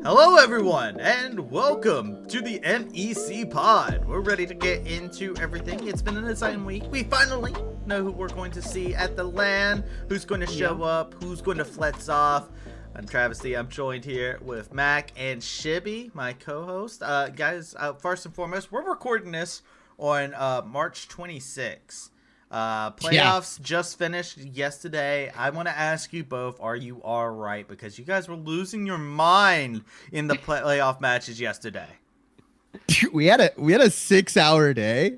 Hello everyone, and welcome to the MEC POD. We're ready to get into everything. It's been an exciting week. We finally know who we're going to see at the LAN, who's going to show up, who's going to flex off. I'm Travysty. I'm joined here with Mac and Shibby, my co-host. Guys, first and foremost, we're recording this on March 26th. Playoffs just finished yesterday. I want to ask you both, are you all right? Because you guys were losing your mind in the playoff matches yesterday. We had a 6-hour day.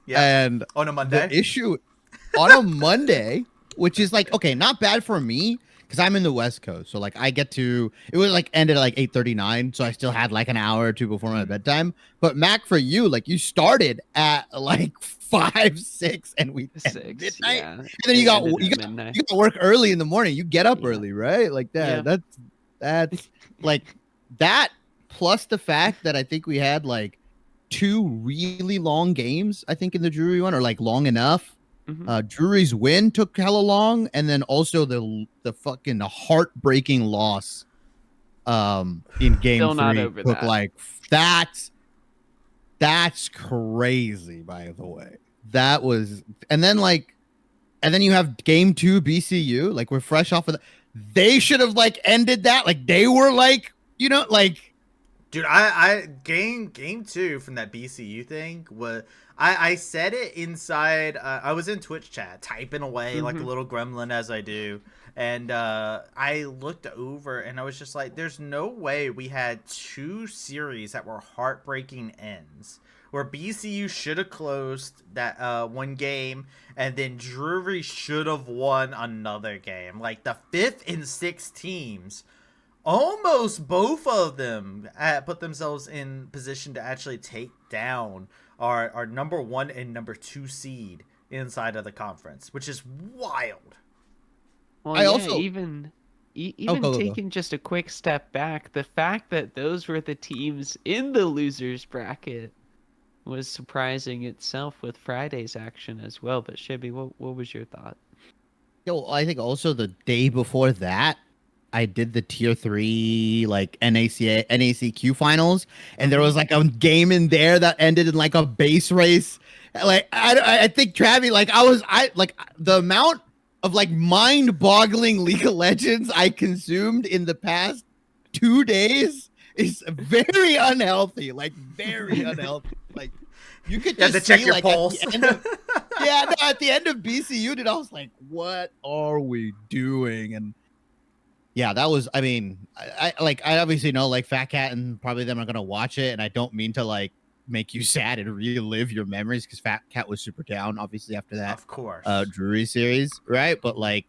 Yeah. And on a Monday. The issue on a Monday, which is like, okay, not bad for me because I'm in the West Coast. So like I get to, it was like ended at like 8:39. So I still had like an hour or two before my bedtime. But Mac, for you, like you started at like 5, 6, and we 6 midnight. Yeah. And then you got to work early in the morning. You get up early, right? Like that. Yeah. That's like that. Plus the fact that I think we had like 2 really long games, I think, in the Drury one, or like long enough. Drury's win took hella long, and then also the fucking heartbreaking loss in game Still 3 not over took that. like that's crazy, by the way. That was, and then you have game 2 BCU, like we're fresh off of that. They should have like ended that, like they were like, you know, like, dude, I game 2 from that BCU thing was, I said it inside, I was in Twitch chat typing away like a little gremlin as I do, and I looked over and I was just like, there's no way we had 2 series that were heartbreaking ends where BCU should have closed that one game and then Drury should have won another game. Like the 5th and 6th teams, almost both of them put themselves in position to actually take down our number 1 and number 2 seed inside of the conference, which is wild. Well, even taking just a quick step back, the fact that those were the teams in the losers bracket was surprising itself with Friday's action as well. But Shibby, what was your thought? Yo, I think also the day before that, I did the tier 3 like NACQ finals, and there was like a game in there that ended in like a base race. Like I think Travy, like I the amount of like mind-boggling League of Legends I consumed in the past 2 days is very unhealthy. Like very unhealthy. Like you could just check your like, pulse. at the end of BCU, dude, I was like, what are we doing? And yeah, that was, I mean, I obviously know like Fat Cat and probably them are going to watch it. And I don't mean to like make you sad and relive your memories because Fat Cat was super down, obviously, after that, of course, Drury series, right? But like,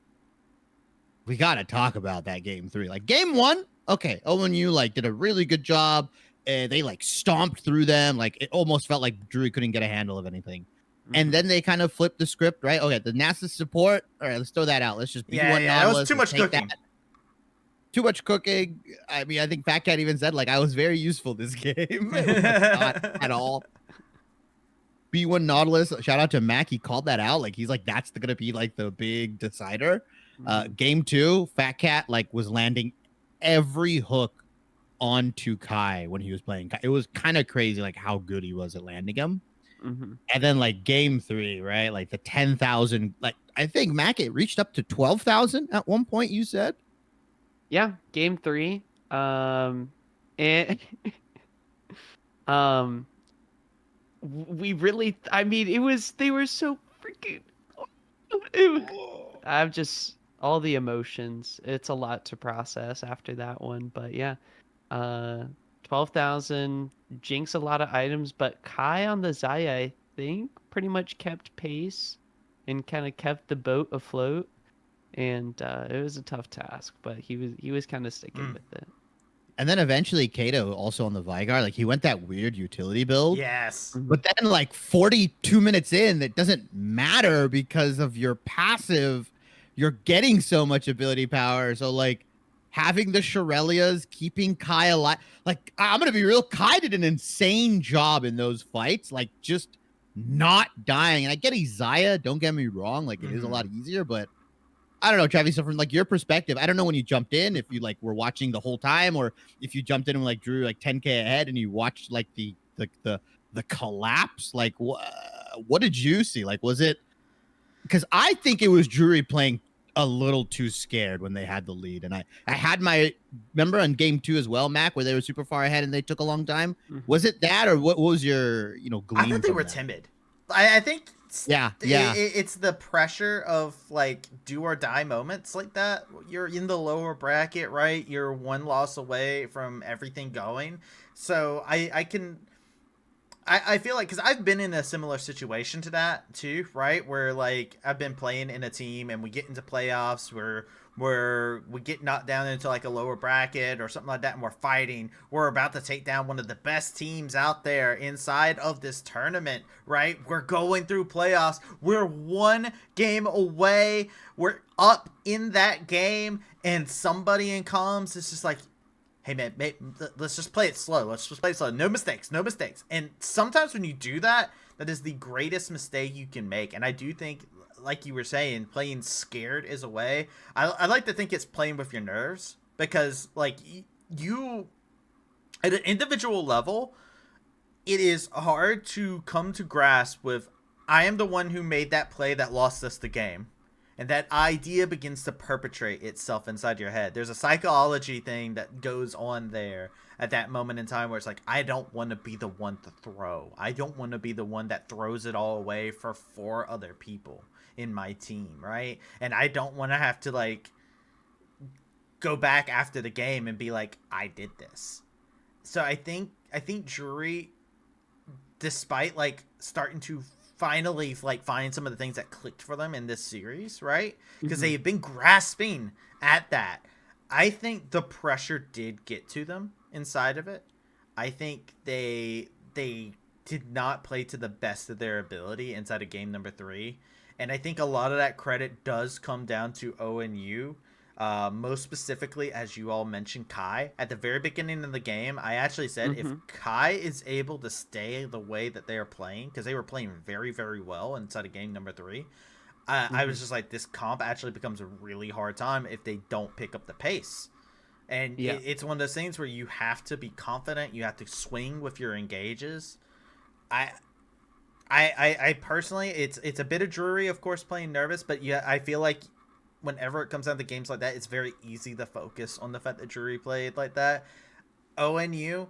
we got to talk about that game 3. Like game 1, okay, ONU like did a really good job. They like stomped through them. Like it almost felt like Drury couldn't get a handle of anything. And then they kind of flipped the script, right? Okay, the NASA support. All right, let's throw that out. Let's just be one. Yeah, that was too much cooking. Too much cooking. I mean, I think Fat Cat even said, like, I was very useful this game. Not at all. B1 Nautilus, shout out to Mac. He called that out. Like, he's like, that's going to be, like, the big decider. Game 2, Fat Cat, like, was landing every hook onto Kai when he was playing Kai. It was kind of crazy, like, how good he was at landing him. And then, like, game 3, right? Like, the 10,000. Like, I think, Mac, it reached up to 12,000 at one point, you said? Yeah, game 3. And we really, I mean, they were so freaking, I'm just, all the emotions. It's a lot to process after that one, but yeah, 12,000, Jinx a lot of items, but Kai on the Zaya, I think, pretty much kept pace and kind of kept the boat afloat. And it was a tough task, but he was kind of sticking with it. And then eventually Kato also on the Vygar, like he went that weird utility build. Yes. But then like 42 minutes in, it doesn't matter because of your passive. You're getting so much ability power. So like having the Shirelias, keeping Kai alive. Like I'm going to be real. Kai did an insane job in those fights. Like just not dying. And I get Isaiah. Don't get me wrong. Like it is a lot easier, but I don't know, Travis. So from like your perspective, I don't know when you jumped in, if you like were watching the whole time, or if you jumped in and like drew like 10K ahead and you watched like the collapse. Like what did you see? Like was it? Because I think it was Drury playing a little too scared when they had the lead, and I had my remember on game 2 as well, Mac, where they were super far ahead and they took a long time. Mm-hmm. Was it that, or what was your gleam? I thought they were that? timid. I think yeah. It's the pressure of like do or die moments like that. You're in the lower bracket, right? You're one loss away from everything going. So I feel like, because I've been in a similar situation to that too, right? Where like I've been playing in a team and we get into playoffs where we get knocked down into like a lower bracket or something like that, and we're fighting. We're about to take down one of the best teams out there inside of this tournament, right? We're going through playoffs. We're one game away. We're up in that game, and somebody in comms is just like, hey man, let's just play it slow. Let's just play it slow. No mistakes. And sometimes when you do that, that is the greatest mistake you can make. And I do think, like you were saying, playing scared is a way. I like to think it's playing with your nerves, because like you, at an individual level, it is hard to come to grasp with, I am the one who made that play that lost us the game. And that idea begins to perpetrate itself inside your head. There's a psychology thing that goes on there at that moment in time where it's like, I don't want to be the one to throw. I don't want to be the one that throws it all away for 4 other people in my team, right? And I don't want to have to like go back after the game and be like, I did this. So I think Drury, despite like starting to finally like find some of the things that clicked for them in this series, right? Because they've been grasping at that. I think the pressure did get to them inside of it. I think they did not play to the best of their ability inside of game number 3. And I think a lot of that credit does come down to ONU. Most specifically, as you all mentioned, Kai. At the very beginning of the game, I actually said, if Kai is able to stay the way that they are playing, because they were playing very, very well inside of game number 3, I was just like, this comp actually becomes a really hard time if they don't pick up the pace. And it's one of those things where you have to be confident. You have to swing with your engages. I personally, it's a bit of Drury, of course, playing nervous, but yeah, I feel like whenever it comes down to games like that, it's very easy to focus on the fact that Drury played like that. ONU,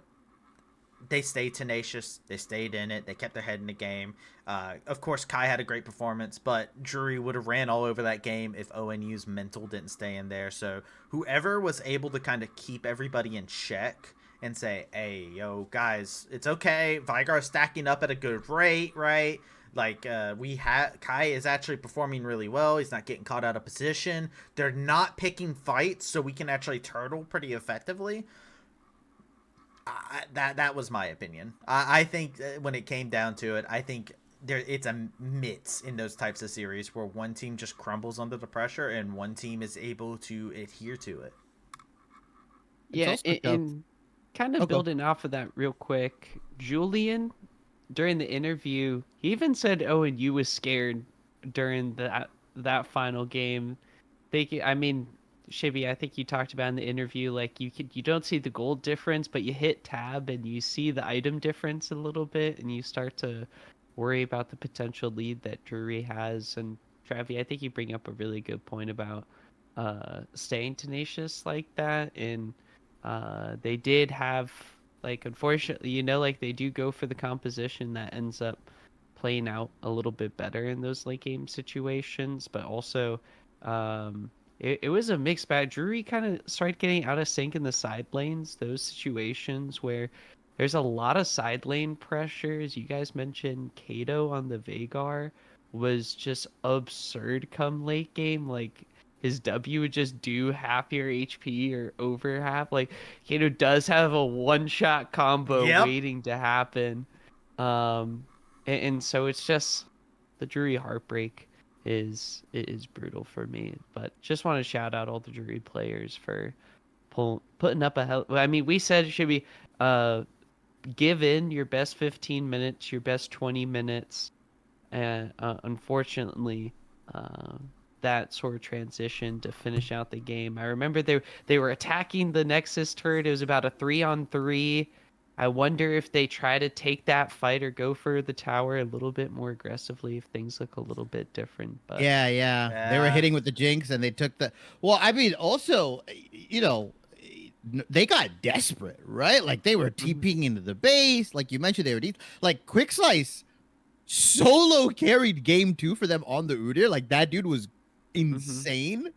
they stayed tenacious. They stayed in it. They kept their head in the game. Of course, Kai had a great performance, but Drury would have ran all over that game if ONU's mental didn't stay in there. So whoever was able to kind of keep everybody in check and say, hey, yo, guys, it's okay. Vigar's stacking up at a good rate, right? Like, Kai is actually performing really well. He's not getting caught out of position. They're not picking fights, so we can actually turtle pretty effectively. That was my opinion. I think when it came down to it, I think it's a mix in those types of series where one team just crumbles under the pressure and one team is able to adhere to it. Yeah, and kind of building off of that real quick, Julian, during the interview, he even said ONU was scared during that final game. Shibby, I think you talked about in the interview, like you don't see the gold difference, but you hit tab and you see the item difference a little bit, and you start to worry about the potential lead that Drury has. And Travy, I think you bring up a really good point about staying tenacious like that, and they did have, like, unfortunately, like they do go for the composition that ends up playing out a little bit better in those late game situations, but also it was a mixed bag. Drury kind of started getting out of sync in the side lanes, those situations where there's a lot of side lane pressures. You guys mentioned Kato on the Vagar was just absurd come late game. Like, his W would just do half your HP or over half. Like, Kato does have a one-shot combo waiting to happen. And so it's just the Drury heartbreak is brutal for me. But just want to shout out all the Drury players for putting up a hell. I mean, we said it should be give in your best 15 minutes, your best 20 minutes, and unfortunately, that sort of transition to finish out the game. I remember they were attacking the Nexus turret. It was about a 3-on-3. I wonder if they try to take that fight or go for the tower a little bit more aggressively if things look a little bit different. But yeah. They were hitting with the Jinx and they took the. Well, I mean, also, you know, they got desperate, right? Like they were TPing into the base. Like you mentioned, they were deep. Like Quick Slice solo carried game 2 for them on the Udyr. Like that dude was insane.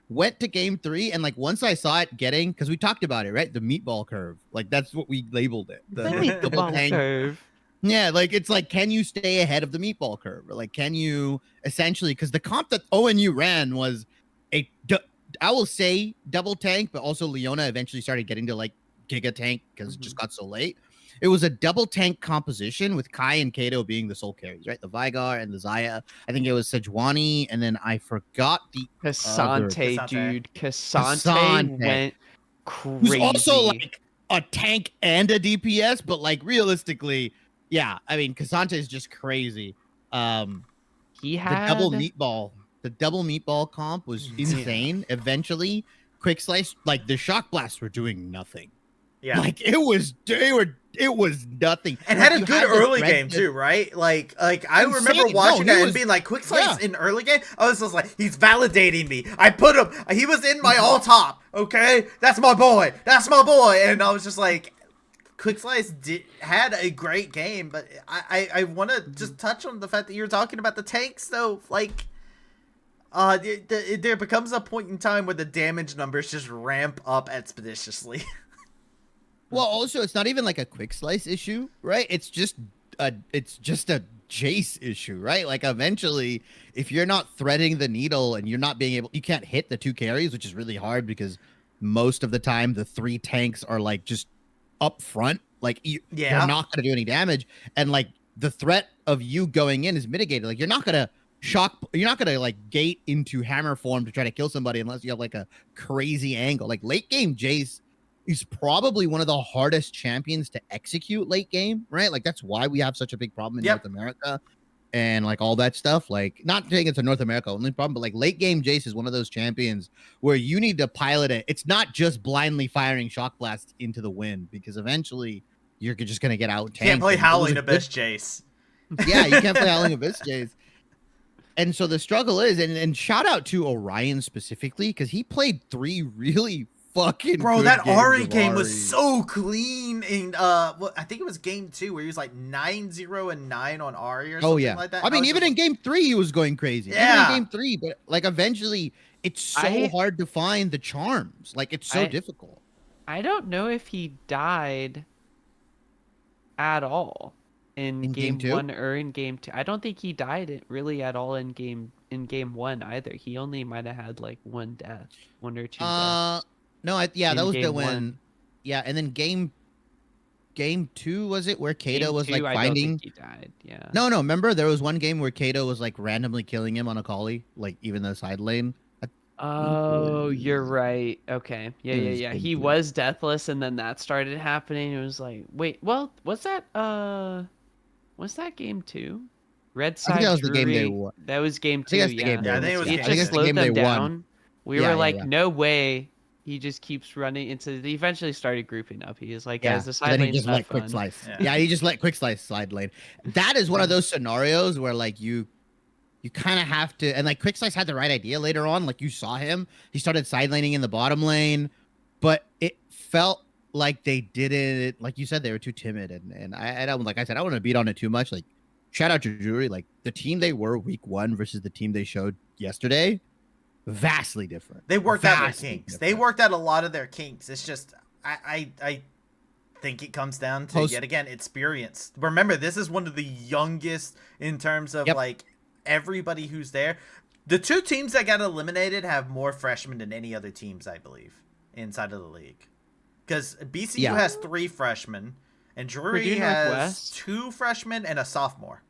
Went to game 3, and like once I saw it getting, because we talked about it, right? The meatball curve, like that's what we labeled it. The meatball curve. Yeah, like it's like, can you stay ahead of the meatball curve? Or like, can you essentially? Because the comp that ONU ran was I will say double tank, but also Leona eventually started getting to like giga tank because it just got so late. It was a double tank composition with Kai and Kato being the sole carries, right? The Vigar and the Zaya. I think it was Sejuani, and then I forgot the Cassante, dude. Cassante went crazy. Who's also like a tank and a DPS, but like realistically, yeah. I mean, Cassante is just crazy. He had the double meatball comp was insane. Eventually, Quick Slice, like the shock blasts were doing nothing. Yeah, like it was nothing, and like, had a good early game too, right? Like I remember watching that and being like, Quick Slice in early game. I was just like, he's validating me. I put him. He was in my all top. Okay, that's my boy. And I was just like, Quick Slice had a great game, but I want to just touch on the fact that you're talking about the tanks though, like. There becomes a point in time where the damage numbers just ramp up expeditiously. Well, also, it's not even like a Quick Slice issue, right? It's just a Jace issue, right? Like eventually, if you're not threading the needle and you're not being able, you can't hit the 2 carries, which is really hard because most of the time the 3 tanks are like just up front, like they're not going to do any damage, and like the threat of you going in is mitigated. Like you're not going to like gate into hammer form to try to kill somebody unless you have like a crazy angle. Like late game Jace. He's probably one of the hardest champions to execute late game, right? Like that's why we have such a big problem in North America and like all that stuff. Like not saying it's a North America only problem, but like late game Jace is one of those champions where you need to pilot it. It's not just blindly firing shock blasts into the wind because eventually you're just gonna get out. Can't play Howling Abyss Jace. Yeah, you can't play Howling Abyss Jace. And so the struggle is, and shout out to Orion specifically because he played 3 really fucking bro, that Ari game was so clean in I think it was game 2 where he was like 9-0 and 9 on Ari or something like that. I mean, even in game 3 he was going crazy. Yeah. Even in game 3, but like eventually it's so hard to find the charms. Like it's so difficult. I don't know if he died at all in game 1 or in game 2. I don't think he died really at all in game 1 either. He only might have had like 1 death, 1 or 2 deaths. No, that was the when. Yeah, and then game 2 was it where Kato was like finding? I don't think he died. Yeah. No. Remember there was one game where Kato was like randomly killing him on a Collie, like even the side lane. Oh, you're right. Okay. Yeah. He was deathless, and then that started happening. It was like, wait, well, was that game 2? Red side. I think that was the game they won. That was game 2. Yeah. I think it was. It just slowed them down. We were like, no way. He just keeps running into. He eventually started grouping up. He is like, guys, the side lane. He just let Quick Slice. Yeah, he just let Quick Slice side lane. That is one of those scenarios where like you kind of have to, and like Quick Slice had the right idea later on. Like you saw him, he started side laning in the bottom lane, but it felt like they did it. Like you said, they were too timid, and I don't, like I said, I don't want to beat on it too much. Like shout out to Jury, like the team they were week 1 versus the team they showed yesterday. Vastly different. They worked out their kinks. They worked out a lot of their kinks. It's just I think it comes down to yet again experience. Remember, this is one of the youngest in terms of like everybody who's there. The 2 teams that got eliminated have more freshmen than any other teams, I believe, inside of the league. Because BCU has 3 freshmen, and Drury has 2 freshmen and a sophomore.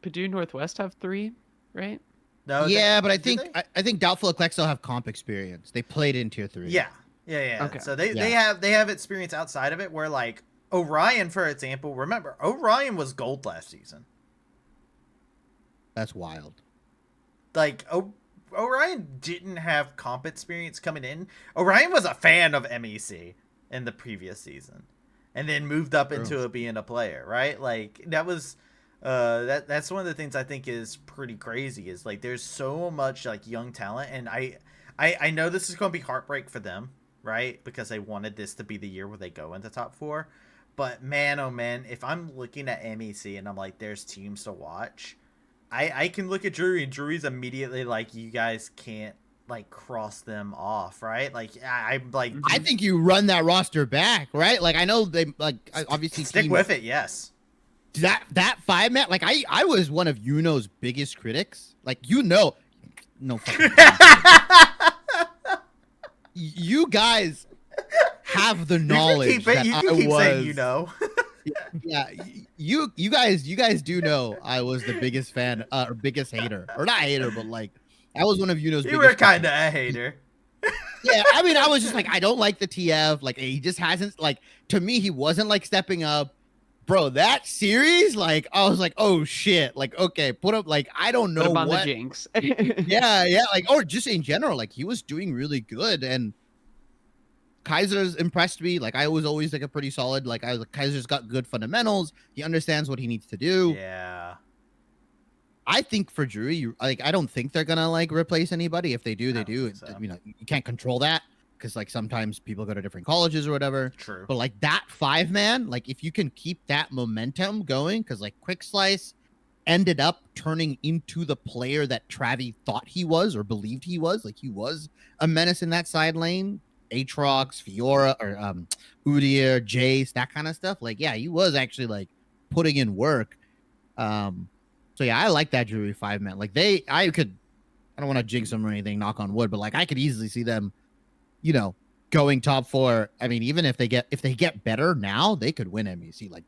Purdue Northwest have 3, right? No, but I think Doubtful Eclexo have comp experience. They played in tier 3. Yeah. Okay. So they have experience outside of it. Where like Orion, for example, remember Orion was gold last season. That's wild. like Orion didn't have comp experience coming in. Orion was a fan of MEC in the previous season, and then moved up into it being a player, right? Like that was that's one of the things I think is pretty crazy. Is like there's so much like young talent, and I know this is going to be heartbreak for them, right? Because they wanted this to be the year where they go into top 4. But man, oh man, if I'm looking at MEC and I'm like, there's teams to watch, I can look at Drury, and Drury's immediately like, you guys can't like cross them off, right? Like I'm like, I think you run that roster back, right? Like I know they like obviously stick with it, yes. That 5-man, like I was one of Yuno's biggest critics. Like no fucking you guys have the knowledge that I was saying, yeah, you guys do know I was the biggest fan or biggest hater, or not hater, but like I was one of Yuno's. You were kind of a hater. Yeah, I mean, I was just like, I don't like the TF. Like he just hasn't, like, to me, he wasn't like stepping up. Bro, that series, like, I was like, oh shit, like, okay, put up, like, I don't know what. The jinx. yeah, like, or just in general, like, he was doing really good, and Kaiser's impressed me. Like, I was always like a pretty solid, like, I was like, Kaiser's got good fundamentals. He understands what he needs to do. Yeah. I think for Drury, like, I don't think they're gonna like replace anybody. If they do, they do. So. You know, you can't control that. Because like sometimes people go to different colleges or whatever. True. But like that 5-man, like if you can keep that momentum going, because like Quick Slice ended up turning into the player that Travy thought he was or believed he was. Like he was a menace in that side lane. Aatrox, Fiora, or Udyr, Jace, that kind of stuff. Like, yeah, he was actually like putting in work. So yeah, I like that Drury 5-man. Like I don't want to jinx them or anything, knock on wood, but like I could easily see them, you know, going top 4. I mean, even if they get better now, they could win MEC. Like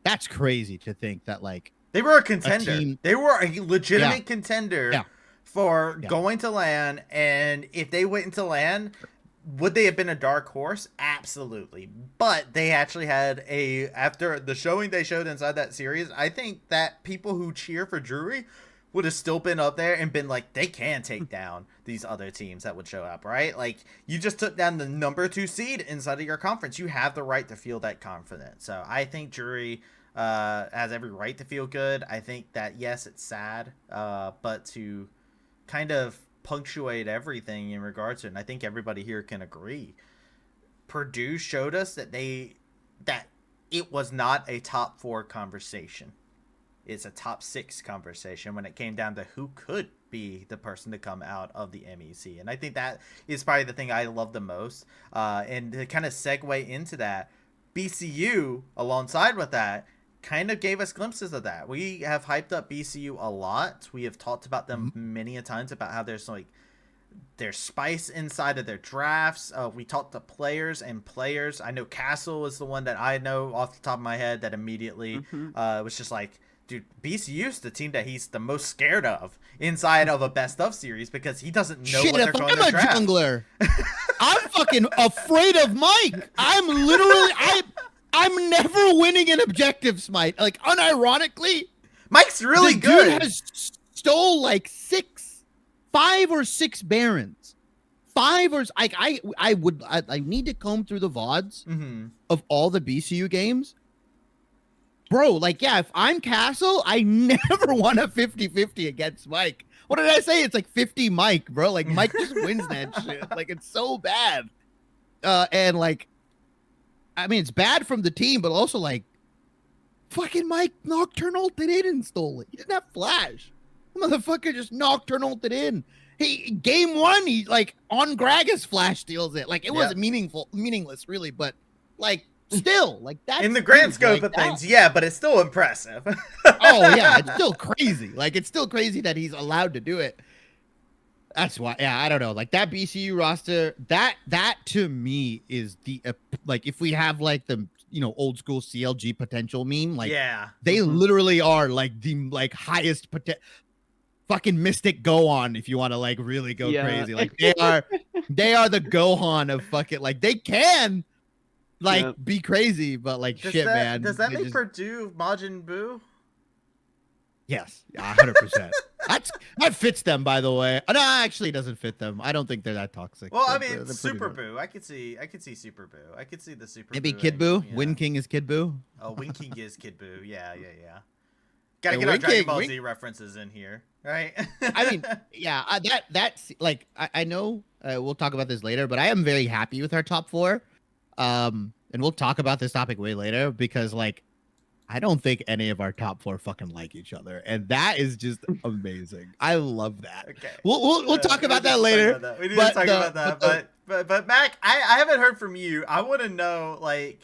that's crazy to think that like they were a contender. They were a legitimate contender for going to LAN, and if they went into LAN, would they have been a dark horse? Absolutely. But they actually had after the showing they showed inside that series, I think that people who cheer for Drury would have still been up there and been like, they can take down these other teams that would show up, right? Like, you just took down the number 2 seed inside of your conference. You have the right to feel that confident. So I think Drury has every right to feel good. I think that, yes, it's sad, but to kind of punctuate everything in regards to it, and I think everybody here can agree, Purdue showed us that it was not a top 4 conversation. It's a top 6 conversation when it came down to who could be the person to come out of the MEC. And I think that is probably the thing I love the most. And to kind of segue into that, BCU, alongside with that, kind of gave us glimpses of that. We have hyped up BCU a lot. We have talked about them many a times about how there's like there's spice inside of their drafts. We talked to players. I know Castle was the one that I know off the top of my head that immediately was just like, dude, BCU's the team that he's the most scared of inside of a best of series because he doesn't know what they're going to draft. I'm a jungler, I'm fucking afraid of Mike. I'm literally, I'm never winning an objective smite. Like, unironically, Mike's really good. Dude has stole like 5 or 6 Barons. 5 or I need to comb through the VODs of all the BCU games. Bro, like, yeah, if I'm Castle, I never won a 50-50 against Mike. What did I say? It's like 50 Mike, bro. Like, Mike just wins that shit. Like, it's so bad. And, like, I mean, it's bad from the team, but also, like, fucking Mike Nocturnal ulted in and stole it. He didn't have flash. Motherfucker just Nocturnal ulted in. Game 1, he, like, on Gragas flash steals it. Like, it wasn't meaningless, really, but, like, still, like, that's in the grand scope of things, yeah, but it's still impressive. Oh yeah, it's still crazy. Like, it's still crazy that he's allowed to do it. That's why, yeah, I don't know. Like, that BCU roster, that to me is the like, if we have like the, you know, old school CLG potential meme, like, yeah, they literally are like the like highest fucking Mystic Gohan, if you want to like really go crazy. Like, they are the Gohan of fucking, like, they can like be crazy, but like, shit, man. Does that make Purdue Majin Buu? Yes, 100%. That fits them, by the way. No, actually, it doesn't fit them. I don't think they're that toxic. Well, I mean, Super Boo. I could see Super Boo. I could see the Super Maybe Boo. Kid Boo. Angle, Win King is Kid Boo. Oh, Win King is Kid Boo. Yeah. Gotta get our Dragon Ball Z references in here, right? I mean, yeah, that's like I know we'll talk about this later, but I am very happy with our top 4. And we'll talk about this topic way later because like I don't think any of our top 4 fucking like each other, and that is just amazing. I love that. Okay, we'll talk about that later. We need to talk about that. But Mac, I haven't heard from you. I want to know like,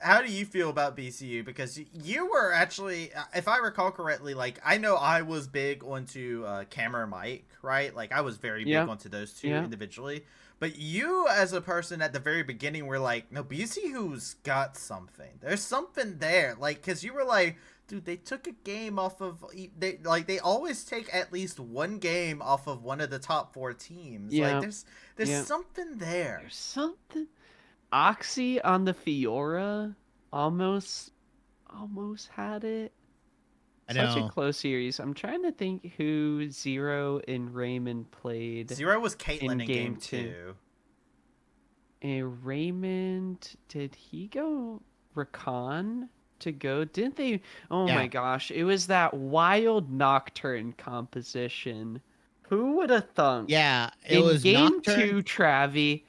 how do you feel about BCU? Because you were actually, if I recall correctly, like I know I was big onto Camera and Mike, right? Like I was very big onto those two individually. But you, as a person at the very beginning, were like, no, BCU's got something. There's something there. Like, because you were like, dude, they took a game off of... They always take at least one game off of one of the top 4 teams. Yeah. Like, there's something there. There's something... Oxy on the Fiora almost had it. Such a close series. I'm trying to think who Zero and Raymond played. Zero was Caitlyn in game 2. And Raymond, did he go Rakan to go? Didn't they? Oh my gosh. It was that wild Nocturne composition. Who would have thunk? Yeah, it was game Nocturne. 2, Travy.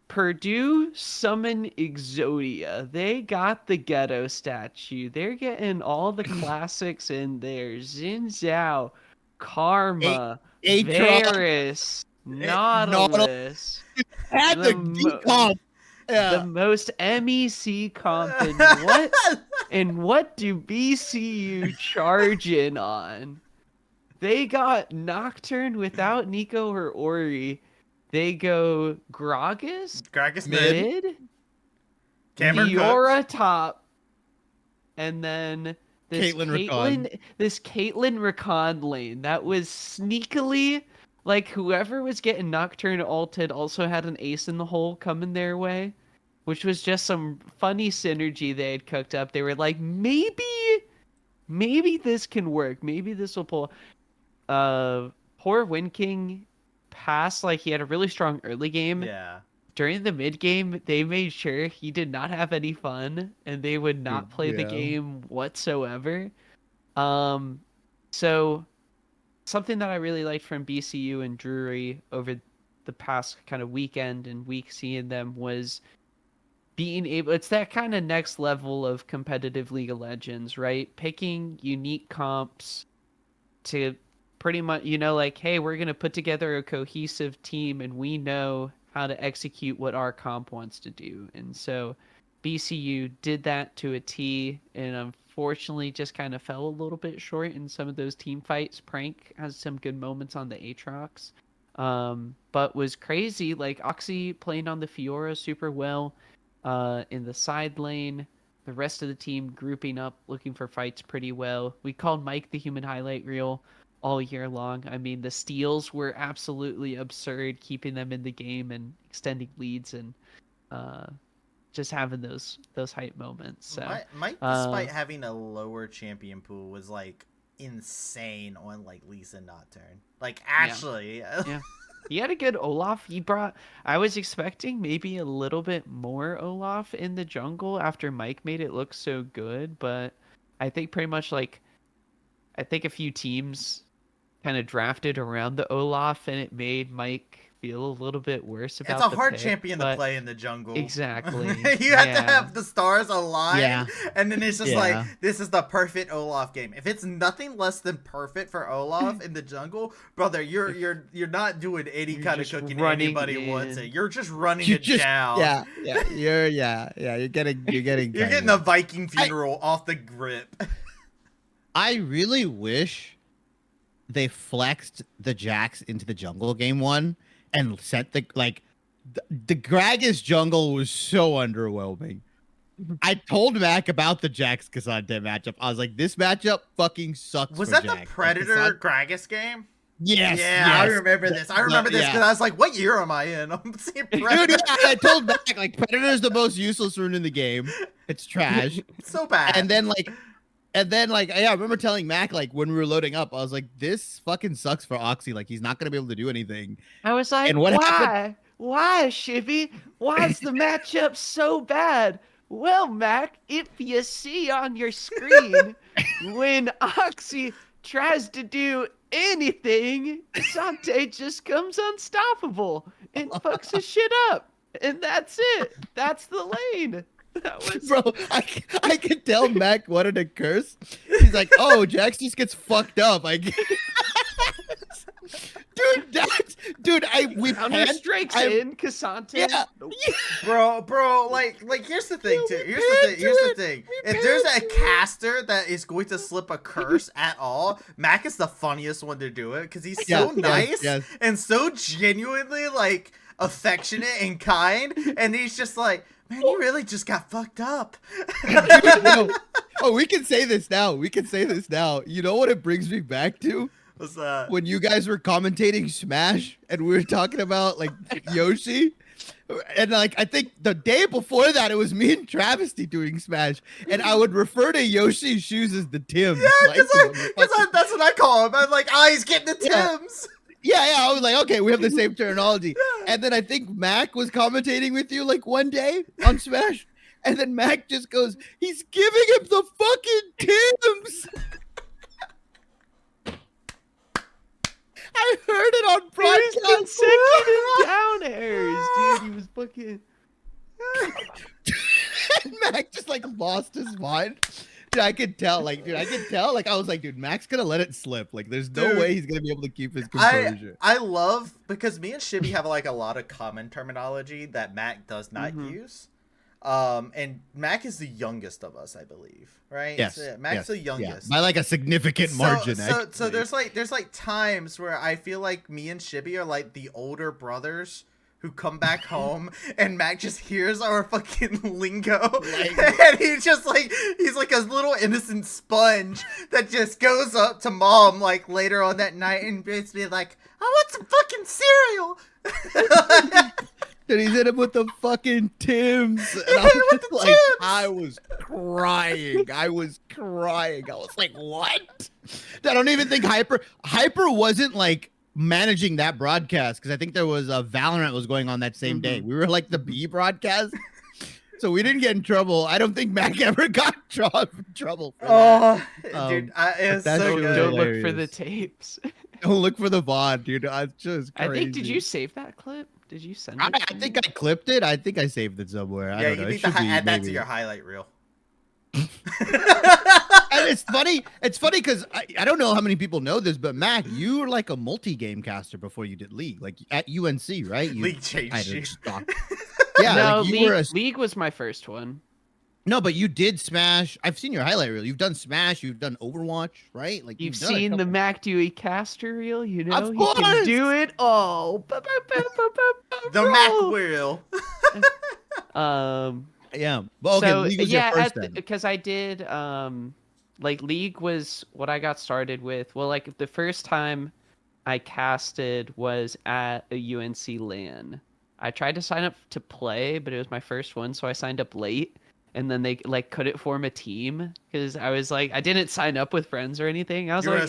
Purdue summon Exodia. They got the ghetto statue. They're getting all the classics in there. Xin Zhao, Karma, Varus, Nautilus. Had the most MEC comp and what do BCU charge in on? They got Nocturne without Nico or Ori. They go Gragas mid, Fiora top, and then this Caitlyn Rakan lane that was sneakily like whoever was getting Nocturne ulted also had an ace in the hole coming their way, which was just some funny synergy they had cooked up. They were like, maybe this can work. Maybe this will pull. Poor Win King passed, like he had a really strong early game. Yeah. During the mid game, they made sure he did not have any fun and they would not play the game whatsoever. So something that I really liked from BCU and Drury over the past kind of weekend and week seeing them was being able, it's that kind of next level of competitive League of Legends, right? Picking unique comps to pretty much, like, hey, we're going to put together a cohesive team and we know how to execute what our comp wants to do. And so BCU did that to a T and unfortunately just kind of fell a little bit short in some of those team fights. Prank has some good moments on the Aatrox, but was crazy. Like Oxy playing on the Fiora super well in the side lane. The rest of the team grouping up, looking for fights pretty well. We called Mike the human highlight reel all year long. I mean, the steals were absolutely absurd, keeping them in the game and extending leads and just having those hype moments. So Mike, despite having a lower champion pool, was like insane on like Lisa Nocturne. Like actually, yeah. He had a good Olaf. I was expecting maybe a little bit more Olaf in the jungle after Mike made it look so good, but I think pretty much like, I think a few teams kind of drafted around the Olaf and it made Mike feel a little bit worse about it's a hard champion to play in the jungle. Exactly. You have to have the stars aligned, and then it's just like, this is the perfect Olaf game. If it's nothing less than perfect for Olaf in the jungle, brother, you're not doing any kind of cooking anybody wants it. You're just running it down. You're getting a Viking funeral off the grip. I really wish they flexed the Jax into the jungle game 1 and sent the Gragas jungle was so underwhelming. I told Mac about the Jax Cassandra matchup. I was like, this matchup fucking sucks. Was that Jax. The Predator Gragas game? Yes. Yeah, yes. I remember this. I remember this because I was like, what year am I in? I'm seeing Predator. Dude, I told Mac, like, Predator is the most useless rune in the game. It's trash. It's so bad. And then, like, And then like, yeah, I remember telling Mac like when we were loading up, I was like, this fucking sucks for Oxy. Like he's not gonna be able to do anything. I was like, and what why? happened? Why, Shibby? Why is the matchup so bad? Well, Mac, if you see on your screen when Oxy tries to do anything, Sante just comes unstoppable and fucks his shit up. And that's it. That's the lane. That was... Bro, I could tell Mac wanted to curse. He's like, oh, Jax just gets fucked up. I guess. Dude, we Counter strikes in Cassante. Yeah. Bro, like here's the thing too. Here's the thing. If there's a caster that is going to slip a curse at all, Mac is the funniest one to do it because he's so nice and so genuinely like affectionate and kind, and he's just like, man, you really just got fucked up. We can say this now. You know what it brings me back to? What's that? When you guys were commentating Smash and we were talking about like Yoshi, and like I think the day before that it was me and Travysty doing Smash, and I would refer to Yoshi's shoes as the Tims. Yeah, because that's what I call him. I'm like, he's getting the Tims. Yeah, I was like, okay, we have the same terminology. And then I think Mac was commentating with you like one day on Smash, and then Mac just goes, he's giving him the fucking Tims. I heard it on broadcast. He was consecutive down airs, dude. He was fucking. Mac just like lost his mind. Dude, I could tell. Like, I was like, dude, Mac's gonna let it slip. Like, there's no way he's gonna be able to keep his composure. I love because me and Shibby have like a lot of common terminology that Mac does not use. And Mac is the youngest of us, I believe, right? Yes. So, Mac's the youngest by like a significant margin. So there's like times where I feel like me and Shibby are like the older brothers who come back home, and Mac just hears our fucking lingo, and he's like a little innocent sponge that just goes up to mom like later on that night and basically like, I want some fucking cereal. And he's hit him with the fucking Tims. And I was crying. I was like, what? I don't even think Hyper wasn't like managing that broadcast because I think there was a Valorant was going on that same day. We were like the B broadcast. So we didn't get in trouble. I don't think Mac ever got trouble for that. Dude, it's so good. Don't look for the tapes. Don't look for the VOD, dude. It's just crazy. I think, did you save that clip? Did you send it? I think I clipped it. I think I saved it somewhere. I don't know. You need to add that to your highlight reel. And it's funny. It's funny because I don't know how many people know this, but Mac, you were like a multi-game caster before you did League, like at UNC, right? League changed you. Yeah, no, like League was my first one. No, but you did Smash. I've seen your highlight reel. You've done Smash. You've done Overwatch, right? Like you've seen the Mac Dewey caster reel. You know, of course. He can do it all. The Mac wheel. Yeah. Well, okay, so League was your first then. Because I did like League was what I got started with. Well, like the first time I casted was at a UNC LAN. I tried to sign up to play, but it was my first one, so I signed up late. And then they like couldn't form a team because I was like, I didn't sign up with friends or anything. I was like,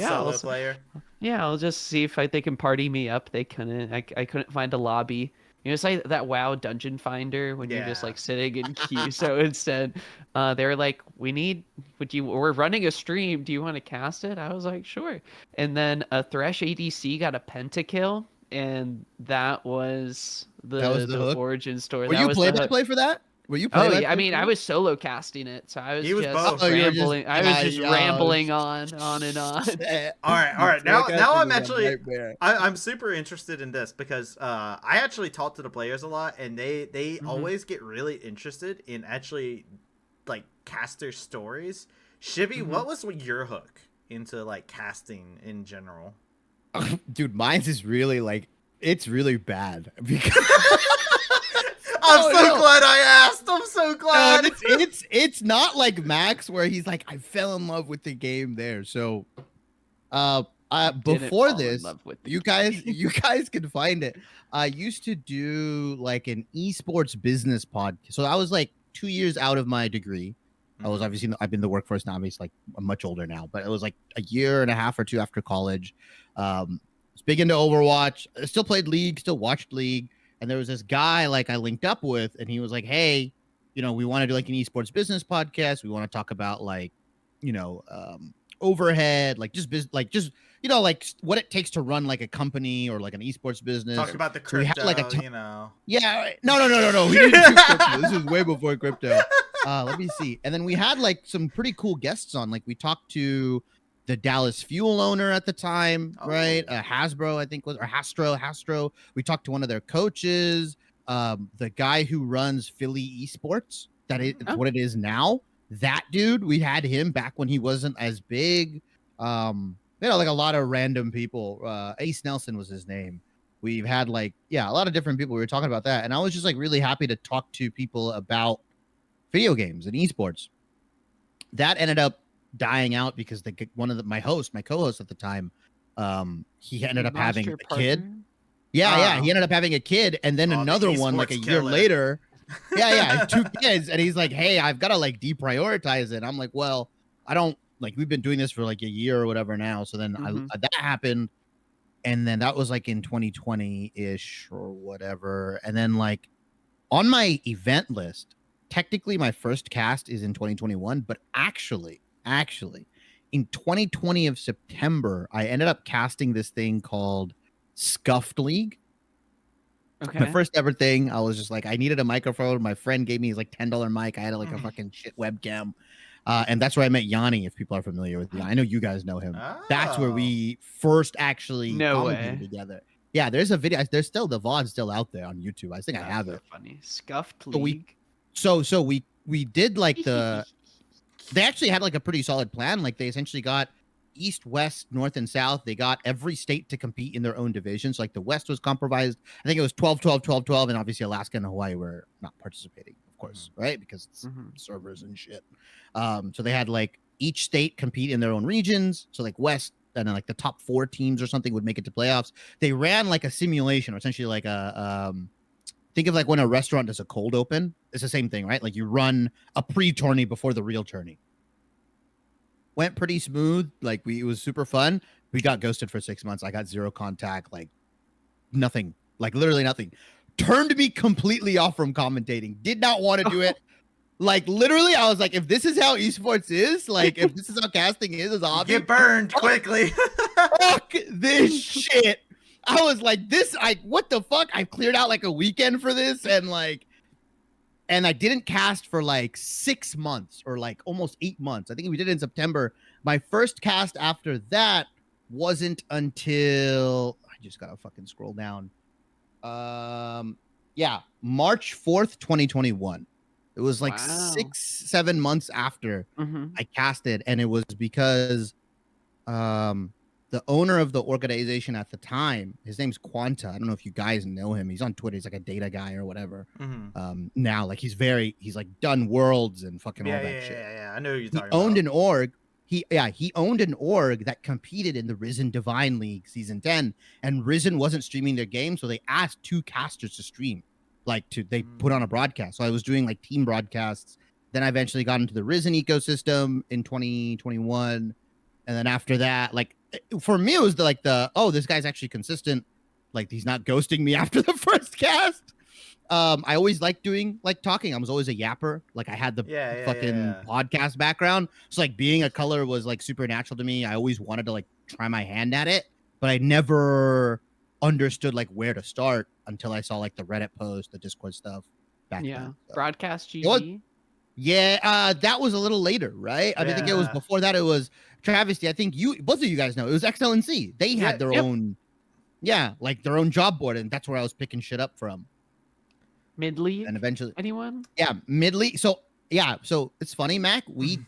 yeah, I'll just see if they can party me up. They couldn't. I couldn't find a lobby. You know, it's like that WoW dungeon finder when you're just like sitting in queue. So instead, they were like, we're running a stream. Do you want to cast it? I was like, sure. And then a Thresh ADC got a pentakill, and that was the origin story. Were you play-by-play for that? Were you? Yeah, I mean, I was solo casting it, so I was just rambling. I was just rambling on and on. All right. Now I'm actually, I'm super interested in this because I actually talk to the players a lot, and they always get really interested in actually like caster stories. Shibby, what was your hook into like casting in general? Dude, mine's is really like it's really bad because. I'm so glad I asked. I'm so glad. It's not like Max where he's like, I fell in love with the game there. So before this, you guys can find it. I used to do like an esports business podcast. So I was like 2 years out of my degree. I was obviously I've been in the workforce now. I'm like I'm much older now, but it was like a year and a half or two after college. Was big into Overwatch. I still played League, still watched League, and there was this guy like I linked up with, and he was like, "Hey, we want to do like an esports business podcast. We want to talk about like, overhead, like just like what it takes to run like a company or like an esports business. Talk about the crypto, we had like Yeah. No. We didn't do crypto. This was way before crypto. Let me see. And then we had like some pretty cool guests on. Like we talked to the Dallas Fuel owner at the time, right? Hasbro, I think or Hastro. We talked to one of their coaches, the guy who runs Philly Esports. It's what it is now. That dude, we had him back when he wasn't as big. Like a lot of random people. Ace Nelson was his name. We've had like, a lot of different people. We were talking about that. And I was just like really happy to talk to people about video games and esports. That ended up dying out because my co-host at the time, he ended up having a kid. Yeah, he ended up having a kid, and then another one like a year later. Yeah, 2 kids, and he's like, "Hey, I've got to like deprioritize it." I'm like, "Well, I don't like. We've been doing this for like a year or whatever now." So then that happened, and then that was like in 2020-ish or whatever. And then like on my event list, technically my first cast is in 2021, but actually in 2020 of September, I ended up casting this thing called Scuffed League. Okay. My first ever thing. I was just like, I needed a microphone. My friend gave me his like $10 mic. I had like a fucking shit webcam. And that's where I met Yanni, if people are familiar with Yanni. I know you guys know him. That's where we first actually commented together. Yeah, there's a video. There's still the VOD's still out there on YouTube. I think I have it. Funny. Scuffed League. So we did like they actually had like a pretty solid plan. Like they essentially got East, West, North, and South. They got every state to compete in their own divisions. Like the West was compromised. I think it was 12, 12, 12, 12. And obviously Alaska and Hawaii were not participating, of course, right? Because it's servers and shit. So they had like each state compete in their own regions. So like West and then like the top 4 teams or something would make it to playoffs. They ran like a simulation, or essentially like a think of like when a restaurant does a cold open. It's the same thing, right? Like you run a pre-tourney before the real tourney. Went pretty smooth. Like it was super fun. We got ghosted for 6 months. I got zero contact, like nothing, like literally nothing. Turned me completely off from commentating. Did not want to do it. Like literally, I was like, if this is how esports is, like if this is how casting is as a hobby, get burned quickly. Fuck this shit. I was like, what the fuck? I cleared out like a weekend for this, and I didn't cast for like 6 months or like almost 8 months. I think we did it in September. My first cast after that wasn't until I just gotta fucking scroll down. March 4th, 2021. It was like 6-7 months after I casted, and it was because the owner of the organization at the time, his name's Quanta. I don't know if you guys know him. He's on Twitter. He's like a data guy or whatever. Now, like he's like done Worlds and fucking all that shit. Yeah. I know who you're talking about. He owned an org. He owned an org that competed in the Risen Divine League season 10, and Risen wasn't streaming their game, so they asked 2 casters to stream. They put on a broadcast. So I was doing like team broadcasts. Then I eventually got into the Risen ecosystem in 2021. And then after that, like for me, it was this guy's actually consistent. Like he's not ghosting me after the first cast. I always liked doing like talking. I was always a yapper. Like I had the podcast background. So like being a color was like supernatural to me. I always wanted to like try my hand at it, but I never understood like where to start until I saw like the Reddit post, the Discord stuff back then. So. Broadcast GG. That was a little later, right? I think it was before that. It was Travysty. I think both of you guys know it was XLNC. They had their own, like their own job board, and that's where I was picking shit up from. Mid-league, and eventually anyone? Yeah, mid-league. So it's funny, Mac. Me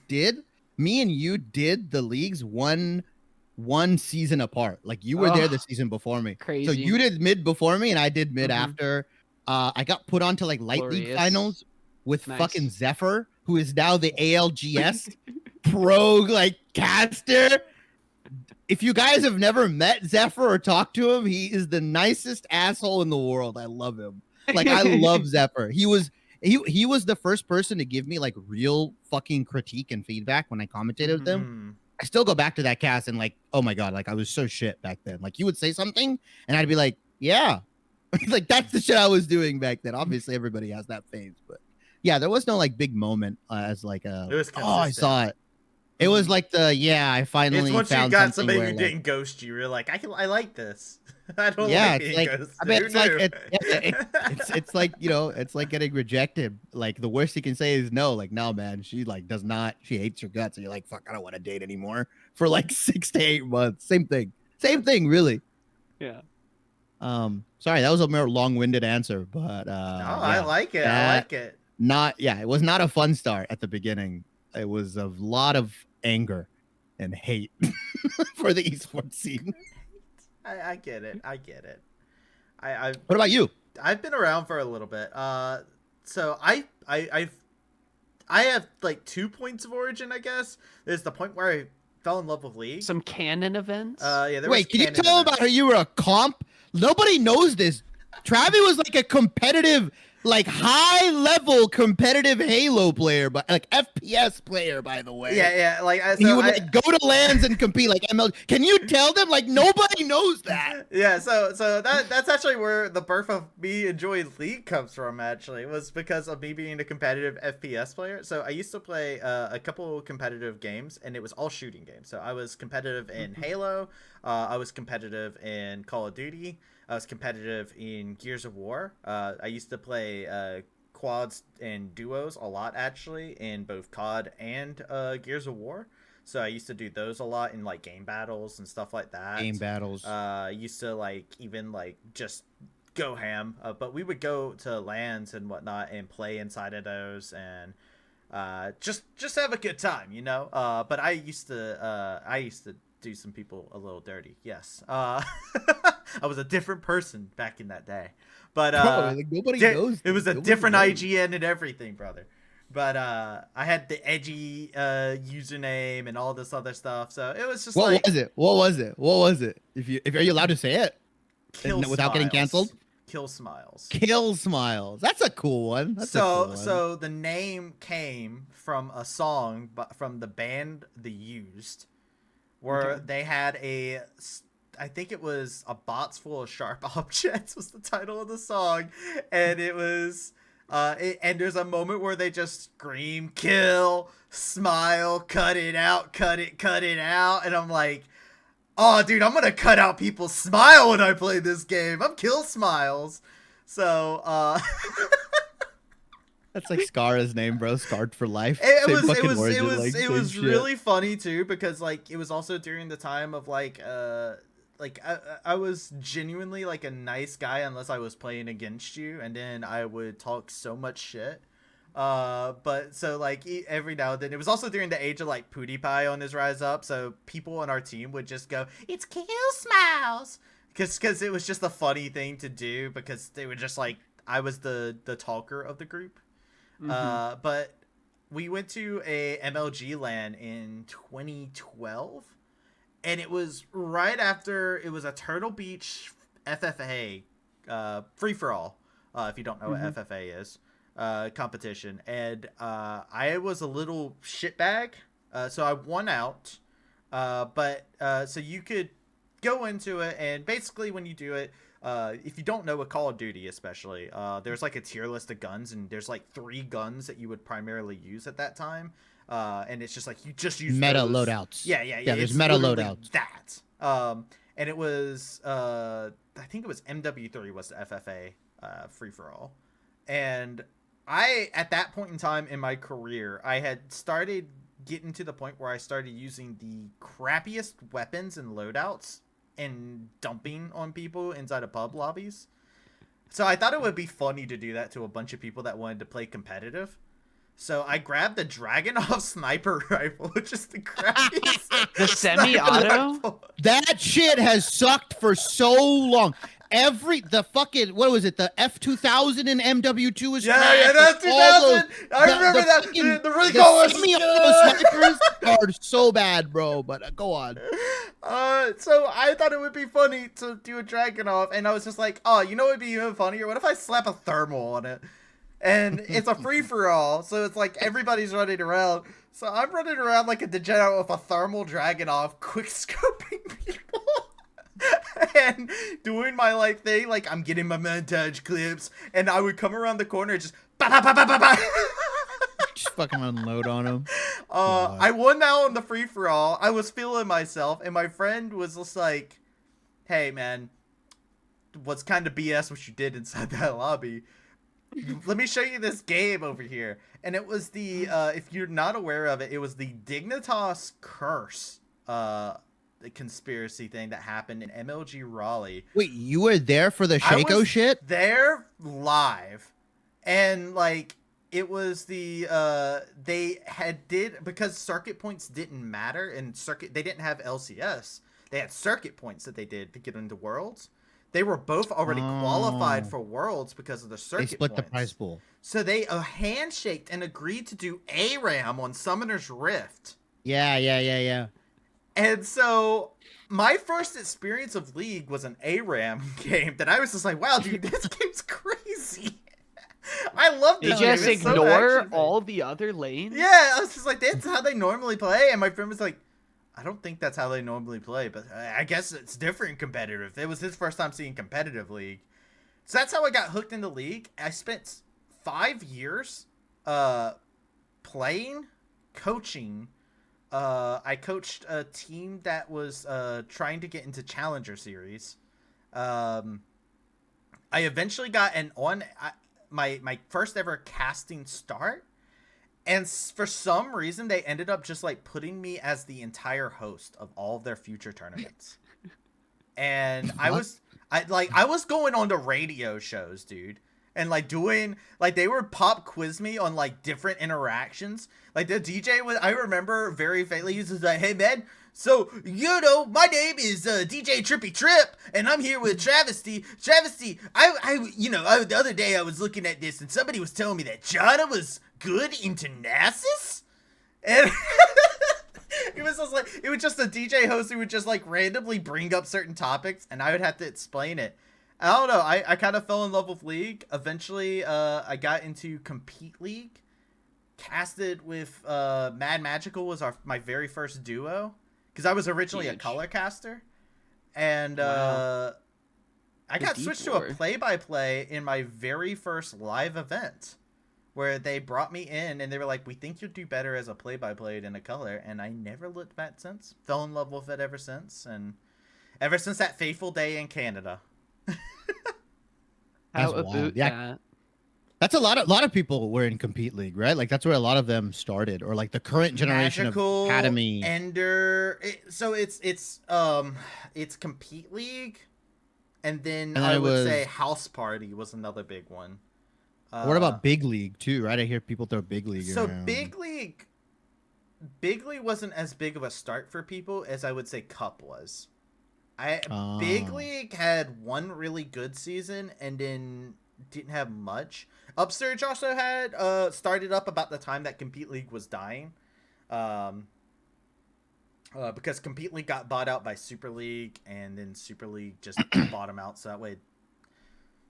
and you did the leagues one season apart. Like you were there the season before me. Crazy. So you did mid before me, and I did mid after. I got put onto like light league finals with fucking Zephyr, who is now the ALGS pro like caster. If you guys have never met Zephyr or talked to him, he is the nicest asshole in the world. I love him. Like I love Zephyr. he was the first person to give me like real fucking critique and feedback when I commentated with him. I still go back to that cast and like, oh my god, like I was so shit back then. Like you would say something and I'd be like, yeah, like that's the shit I was doing back then. Obviously, everybody has that phase, but yeah, there was no like big moment as like a. It was oh, I saw it. It was like I finally it's once found you got somebody who didn't ghost you. You're like, I like this. I don't like being ghosted. I mean, it's like it's like getting rejected. Like the worst you can say is no. Like no, man, she like does not. She hates your guts, and you're like, fuck, I don't want to date anymore for like 6 to 8 months. Same thing, really. Yeah. Sorry, that was a more long-winded answer, but no, yeah, I like it. I like it. It was not a fun start at the beginning. It was a lot of anger and hate for the esports scene. I get it. I get it. What about you? I've been around for a little bit. So I have like 2 points of origin, I guess. There's the point where I fell in love with League. Some canon events. Yeah. Wait, can you tell about how you were a comp? Nobody knows this. Travis was like a competitive, like high-level competitive Halo player, but like FPS player, by the way. Yeah. Like so he would like go to LANs and compete like ML. Can you tell them? Like nobody knows that. Yeah. So that's actually where the birth of me enjoying League comes from. Actually, was because of me being a competitive FPS player. So I used to play a couple competitive games, and it was all shooting games. So I was competitive in Halo. I was competitive in Call of Duty. I was competitive in Gears of War. I used to play quads and duos a lot, actually, in both COD and Gears of War. So I used to do those a lot in like game battles and stuff like that. Game battles. I used to like even like just go ham, but we would go to LANs and whatnot and play inside of those and just have a good time, you know. But I used to do some people a little dirty. Yes. I was a different person back in that day. But like nobody knows. It was a different IGN and everything, brother. But I had the edgy username and all this other stuff. So it was just What was it? If are you allowed to say it? Without getting canceled? Kill Smiles. Kill Smiles. That's a cool one. So the name came from a song from the band The Used, where they had I think it was A Box Full of Sharp Objects was the title of the song, and it was and there's a moment where they just scream, kill, smile, cut it out, cut it out, and I'm like, oh dude, I'm gonna cut out people's smile when I play this game. I'm Kill Smiles. So that's like Scar's name, bro. Scarred for life. It was really funny too, because like it was also during the time of like I was genuinely like a nice guy unless I was playing against you, and then I would talk so much shit. But so like every now and then, it was also during the age of like PewDiePie on his rise up, so people on our team would just go, "It's Kill Smiles," because it was just a funny thing to do, because they were just like, I was the talker of the group. But we went to a MLG LAN in 2012. And it was right after it was a Turtle Beach FFA free for all. If you don't know what FFA is, competition. And I was a little shitbag, so I won out. But so you could go into it, and basically when you do it, if you don't know what Call of Duty, especially, there's like a tier list of guns, and there's like 3 guns that you would primarily use at that time. And it's just like you just use meta those. loadouts. Yeah. There's meta loadouts. That. And it was I think it was MW3 was the FFA free for all. And I, at that point in time in my career, I had started getting to the point where I started using the crappiest weapons and loadouts and dumping on people inside of pub lobbies. So I thought it would be funny to do that to a bunch of people that wanted to play competitive. So I grabbed the Dragunov sniper rifle, which is the crappiest. The semi-auto? That shit has sucked for so long. The F2000 in MW2 was yeah, that's 2000. I remember that. The recoil snipers are so bad, bro. But go on. So I thought it would be funny to do a Dragunov, and I was just like, oh, you know what would be even funnier? What if I slap a thermal on it? And it's a free-for-all, so it's like everybody's running around. So I'm running around like a degenerate with a thermal Dragonov, quick-scoping people. And doing my like thing, like I'm getting my montage clips, and I would come around the corner and just just fucking unload on them. I won that on the free-for-all. I was feeling myself, and my friend was just like, hey man, what's kind of BS what you did inside that lobby? Let me show you this game over here. And it was the if you're not aware of it, it was the Dignitas curse the conspiracy thing that happened in MLG Raleigh. Wait, you were there for the Shaco shit? There live. And like it was the they did because circuit points didn't matter, and they didn't have LCS. They had circuit points that they did to get into Worlds. They were both already qualified for Worlds because of the circuit points. They split the prize pool. So they handshaked and agreed to do ARAM on Summoner's Rift. Yeah. And so my first experience of League was an ARAM game that I was just like, wow, dude, this game's crazy. I love this game. They just ignore all the other lanes? Yeah, I was just like, that's how they normally play. And my friend was like, I don't think that's how they normally play, but I guess it's different competitive. It was his first time seeing competitive League. So that's how I got hooked into League. I spent 5 years playing, coaching. I coached a team that was trying to get into Challenger Series. I eventually got my first ever casting start. And for some reason, they ended up just like putting me as the entire host of all of their future tournaments. And I was going on to radio shows, dude. And like they would pop quiz me on like different interactions. Like the DJ I remember very faintly, he was like, hey man, so, my name is DJ Trippy Trip, and I'm here with Travysty. Travysty, the other day I was looking at this, and somebody was telling me that Jana was good into Nasus? And it was just a DJ host who would just, like, randomly bring up certain topics, and I would have to explain it. I don't know, I kind of fell in love with League. Eventually, I got into Compete League. Casted with Mad Magical was my very first duo. Because I was originally a color caster, and I got switched to a play-by-play in my very first live event, where they brought me in, and they were like, we think you'll do better as a play-by-play than a color, and I never looked back since. Fell in love with it ever since, and ever since that fateful day in Canada. How about that? That's a lot of people were in Compete League, right? Like that's where a lot of them started, or like the current generation Magical, of Academy. Ender. So it's Compete League, and then I would say House Party was another big one. What about Big League too, right? I hear people throw Big League around. Big League wasn't as big of a start for people as I would say Cup was. Big League had one really good season and then didn't have much. Upsurge also had started up about the time that Compete League was dying, because Compete League got bought out by Super League, and then Super League just bought them out. So that way,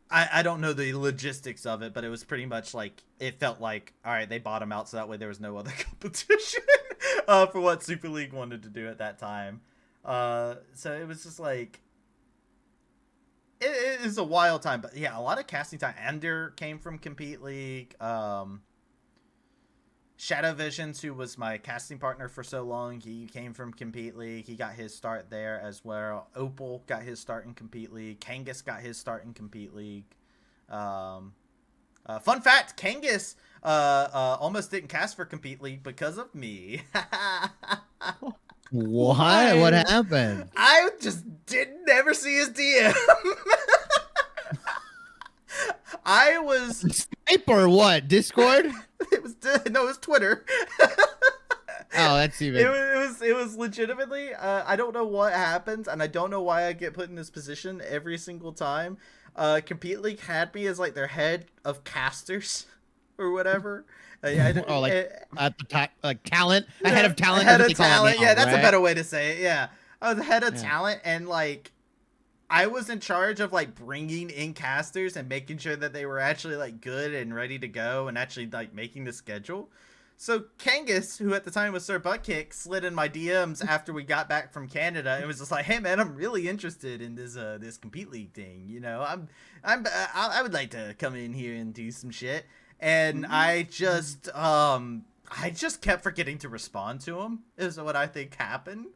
I don't know the logistics of it, but it was pretty much like it felt like, all right, they bought them out, so that way there was no other competition for what Super League wanted to do at that time. So it was just like. It is a wild time, but yeah, a lot of casting time. Ender came from Compete League. Shadow Visions, who was my casting partner for so long, he came from Compete League. He got his start there as well. Opal got his start in Compete League. Kangas got his start in Compete League. Fun fact, Kangas almost didn't cast for Compete League because of me. What? What happened? I just didn't ever see his DM. I was Skype or what? Discord? It was Twitter. Oh, that's even. It was legitimately. I don't know what happens, and I don't know why I get put in this position every single time. Compete League had me as like their head of casters or whatever. At the top, like talent, head of talent. Head of talent. Yeah, that's a better way to say it. Yeah, I was the head of talent, and like I was in charge of like bringing in casters and making sure that they were actually like good and ready to go and actually like making the schedule. So Kangas, who at the time was Sir Buttkick, slid in my DMs after we got back from Canada and was just like, "Hey man, I'm really interested in this Compete League thing. You know, I would like to come in here and do some shit." And I just kept forgetting to respond to him. Is what I think happened.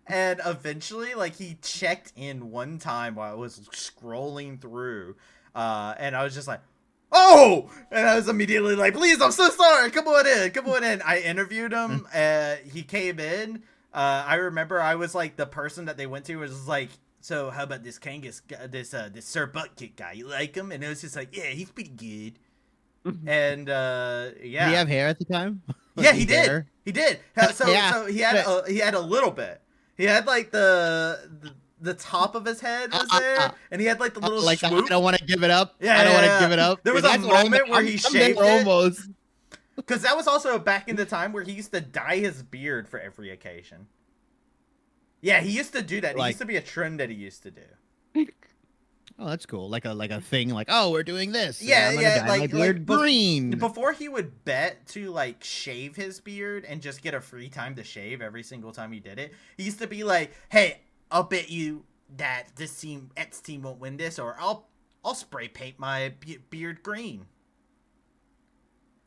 And eventually, like, he checked in one time while I was scrolling through, and I was just like, "Oh!" And I was immediately like, "Please, I'm so sorry. Come on in." I interviewed him. He came in. I remember I was like the person that they went to was like, "So how about this Kangas, this Sir Buttkick guy? You like him?" And it was just like, "Yeah, he's pretty good." And yeah, did he have hair at the time? Yeah, he did. He did. So he had a little bit. He had like the top of his head was there, and he had like the little like swoop. I don't want to give it up. Yeah, I don't want to give it up. There was a moment where he shaved it. Almost. Because that was also back in the time where he used to dye his beard for every occasion. Yeah, he used to do that. It used to be a trend that he used to do. Oh, that's cool. Like a thing. Like, oh, we're doing this. Yeah, dye my beard green. Before he would bet to like shave his beard and just get a free time to shave every single time he did it, he used to be like, "Hey, I'll bet you that this team, X team, won't win this, or I'll spray paint my beard green."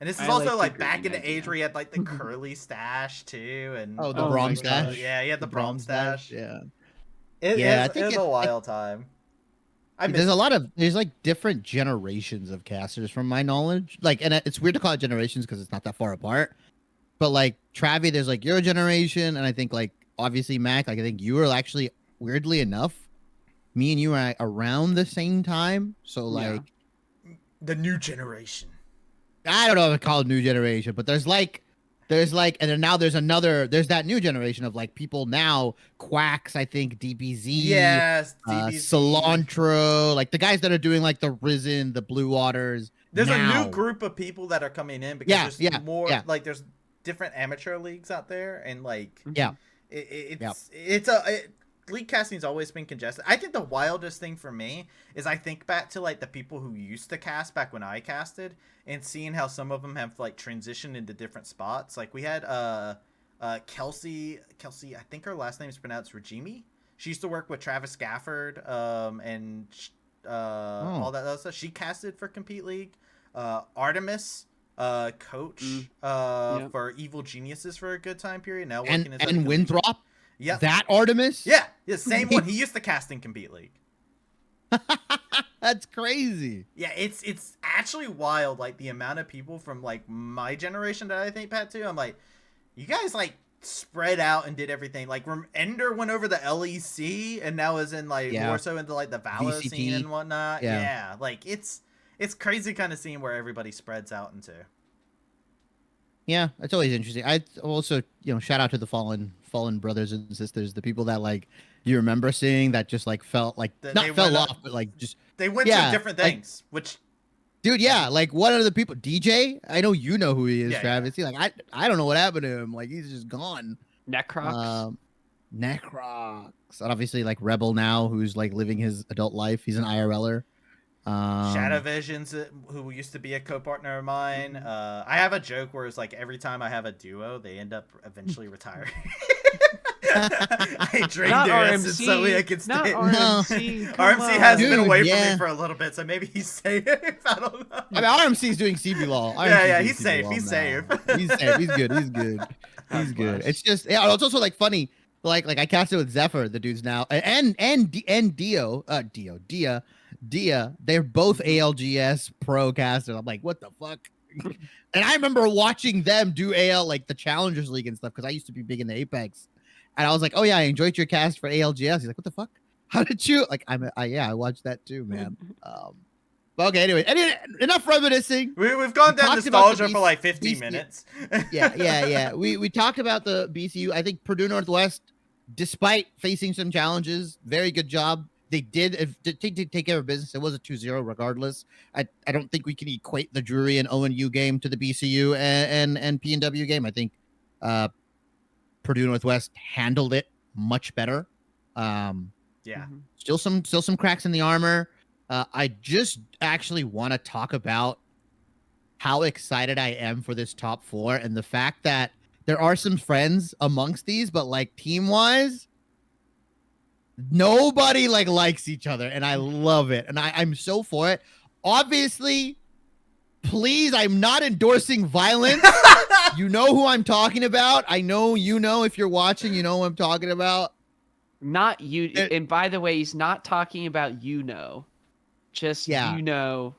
And this is also like back in the age where he had like the curly stash too, and the prom stash. Yeah, he had the prom stash. Yeah, it was a wild time. There's like different generations of casters from my knowledge. Like, and it's weird to call it generations because it's not that far apart. But like Travy, there's like your generation, and I think like obviously Mac, like I think you were actually weirdly enough, me and you are around the same time. So like the new generation. I don't know if it's called new generation, but there's and then now there's that new generation of like people now, Quacks, I think, DBZ, yes, DBZ. Cilantro, like the guys that are doing like the Risen, the Blue Waters. There's a new group of people that are coming in because there's more like there's different amateur leagues out there, and like league casting's always been congested. I think the wildest thing for me is I think back to like the people who used to cast back when I casted and seeing how some of them have like transitioned into different spots. Like we had Kelsey, I think her last name is pronounced Regimi. She used to work with Travis Gafford and all that other stuff. She casted for Compete League. Artemis coach for Evil Geniuses for a good time period. Now working and Winthrop. Yeah, that Artemis. Yeah, same one. He used to cast in Compete League. That's crazy. Yeah, it's actually wild. Like the amount of people from like my generation that I think Pat too. I'm like, you guys like spread out and did everything. Like Ender went over the LEC and now is in like more so into like the Valor VCT. scene and whatnot. Yeah, like it's crazy kind of seeing where everybody spreads out into. Yeah, it's always interesting. I also, shout out to the fallen brothers and sisters, the people that like you remember seeing that just like felt like not fell off, but like just they went to different things. Like, which, dude, like what are the people? DJ, I know you know who he is, Travysty. Like I don't know what happened to him. Like he's just gone. Necrox, and obviously like Rebel now, who's like living his adult life. He's an IRLer. Shadow Visions, who used to be a co-partner of mine. I have a joke where it's like every time I have a duo, they end up eventually retiring. I drained their assets so I can stay. RMC, RMC has been away from me for a little bit, so maybe he's safe. I don't know. I mean, RMC's doing CB law. He's safe. He's safe. He's safe. He's good. He's good. It's just it's also like funny. Like I casted with Zephyr, the dudes now, and Dia, they're both ALGS pro casters. I'm like, what the fuck? And I remember watching them do AL, like the Challengers League and stuff, because I used to be big into Apex. And I was like, oh yeah, I enjoyed your cast for ALGS. He's like, what the fuck? How did you? Like, I watched that too, man. But okay, anyway, enough reminiscing. We've gone down nostalgia for like 15 minutes. Yeah. We talked about the BCU. I think Purdue Northwest, despite facing some challenges, very good job. They did take care of business. It was a 2-0 regardless. I don't think we can equate the Drury and ONU game to the BCU and PNW game. I think Purdue Northwest handled it much better. Yeah. Still some cracks in the armor. I just actually want to talk about how excited I am for this top 4 and the fact that there are some friends amongst these, but like team wise, nobody like likes each other, and I love it, and I'm so for it. Obviously, please, I'm not endorsing violence. You know who I'm talking about. I know you know, if you're watching, you know who I'm talking about. Not you. And by the way, he's not talking about just you know.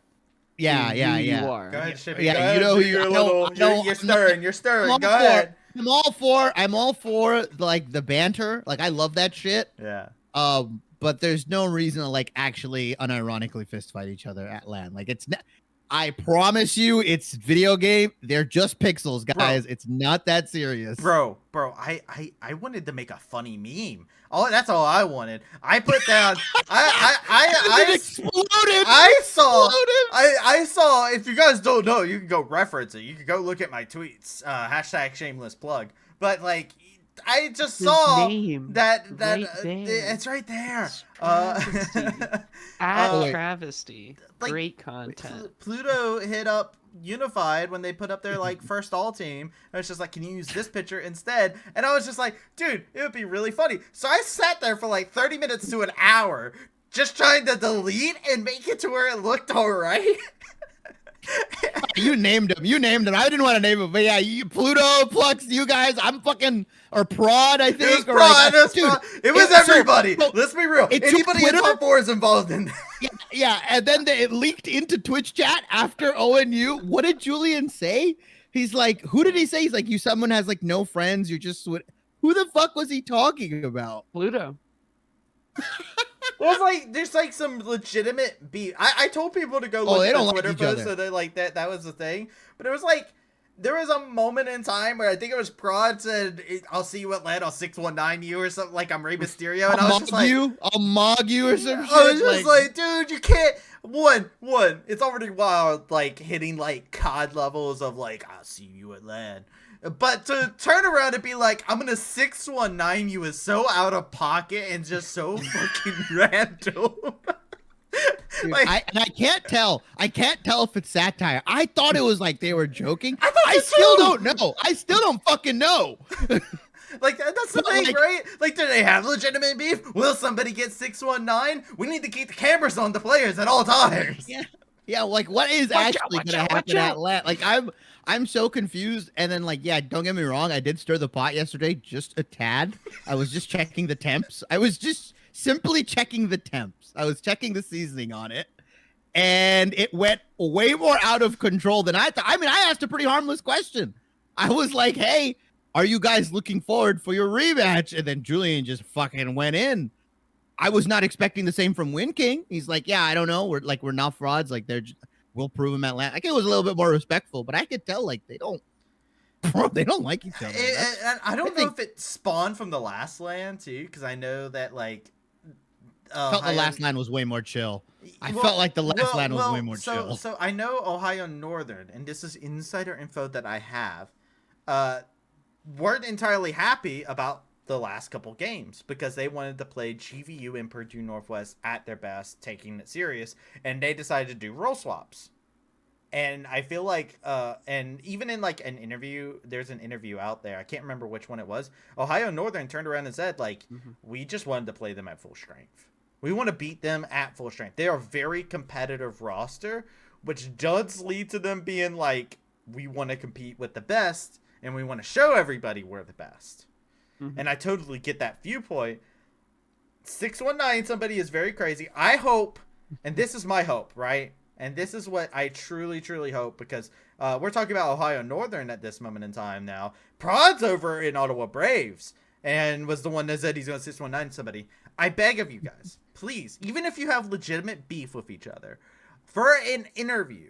Yeah. You are. Go ahead, Shippy. Yeah, Go ahead, you know who you're stirring. You're stirring. Go ahead. I'm all for like the banter. Like I love that shit. Yeah. But there's no reason to like actually unironically fist fight each other at LAN. Like it's not. I promise you, it's video game. They're just pixels, guys. Bro, it's not that serious. Bro, I wanted to make a funny meme. That's all I wanted. I put down. I exploded. I saw. If you guys don't know, you can go reference it. You can go look at my tweets. # shameless plug. But like, I just saw that it's right there. Travysty. Great content. Pluto hit up Unified when they put up their like first all team. And it's just like, can you use this picture instead? And I was just like, dude, it would be really funny. So I sat there for like 30 minutes to an hour just trying to delete and make it to where it looked all right. You named him. I didn't want to name him, but yeah, Pluto, Plux, you guys, I'm fucking, or Prod, I think. It was Prod. It was everybody. So, let's be real. Anybody in top 4 is involved in that. Yeah, and then it leaked into Twitch chat after ONU. What did Julian say? He's like, who did he say? He's like, someone has like no friends. You're just, who the fuck was he talking about? Pluto. There's like some legitimate beef. I told people to go look at the Twitter post, so that like that was the thing. But it was like there was a moment in time where I think it was Prod said, "I'll see you at LAN. I'll 619 you or something." Like I'm Rey Mysterio, and I was just like, "I'll mog you" or some shit. I was just like, dude, you can't. One, it's already wild, like hitting like COD levels of like, "I'll see you at LAN." But to turn around and be like, I'm gonna 619 you is so out of pocket and just so fucking random. Dude, I can't tell. I can't tell if it's satire. I thought it was like they were joking. I still don't know. I still don't fucking know. Like that's the thing, right? Like, do they have legitimate beef? Will somebody get 619? We need to keep the cameras on the players at all times. Yeah. Like, what is actually gonna happen at LAN? Like, I'm so confused. And then, like, yeah, don't get me wrong. I did stir the pot yesterday, just a tad. I was just checking the temps. I was just simply checking the temps. I was checking the seasoning on it. And it went way more out of control than I thought. I mean, I asked a pretty harmless question. I was like, hey, are you guys looking forward for your rematch? And then Julian just fucking went in. I was not expecting the same from Win King. He's like, yeah, I don't know. We're not frauds. Like, we'll prove them at LAN. Like, it was a little bit more respectful, but I could tell like they don't like each other. And I don't know if it spawned from the last LAN too, because I know that like felt the last LAN was way more chill. I felt like the last LAN was way more chill. So I know Ohio Northern, and this is insider info that I have, weren't entirely happy about the last couple games because they wanted to play GVU and Purdue Northwest at their best, taking it serious, and they decided to do role swaps. And I feel like, and even in like an interview, there's an interview out there, I can't remember which one it was, Ohio Northern turned around and said, like, we just wanted to play them at full strength. We want to beat them at full strength. They are a very competitive roster, which does lead to them being like, we want to compete with the best, and we want to show everybody we're the best. And I totally get that viewpoint. 619 somebody is very crazy. I hope, and this is my hope, right? And this is what I truly, truly hope, because we're talking about Ohio Northern at this moment in time now. Prod's over in Ottawa Braves and was the one that said he's going to 619 somebody. I beg of you guys, please, even if you have legitimate beef with each other, for an interview,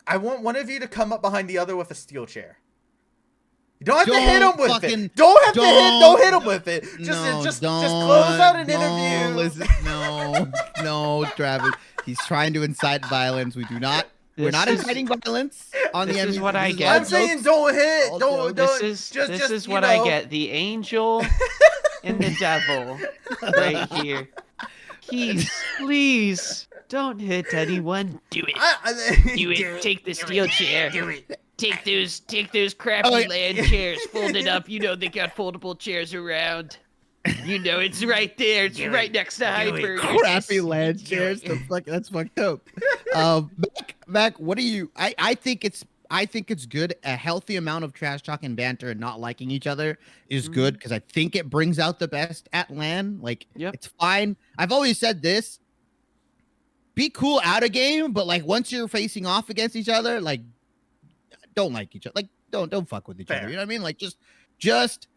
I want one of you to come up behind the other with a steel chair. You don't have to hit him with it. Don't hit him with it. Just close out an interview. Listen, no, Travis. He's trying to incite violence. We're not inciting violence on the This is what I get. I'm saying don't hit. This is what I get. The angel and the devil right here. Please don't hit anyone. Do it. Do it. Take the steel chair. Do it. Take those crappy land chairs. Fold it up. You know they got foldable chairs around. You know it's right there. It's right next to Hyper. Crappy land chairs. That's fucked up. Mac, what do you? I think it's good. A healthy amount of trash talk and banter and not liking each other is good because I think it brings out the best at LAN. Like, it's fine. I've always said this. Be cool out of game, but like once you're facing off against each other, like don't like each other. Like don't fuck with each other. You know what I mean? Like just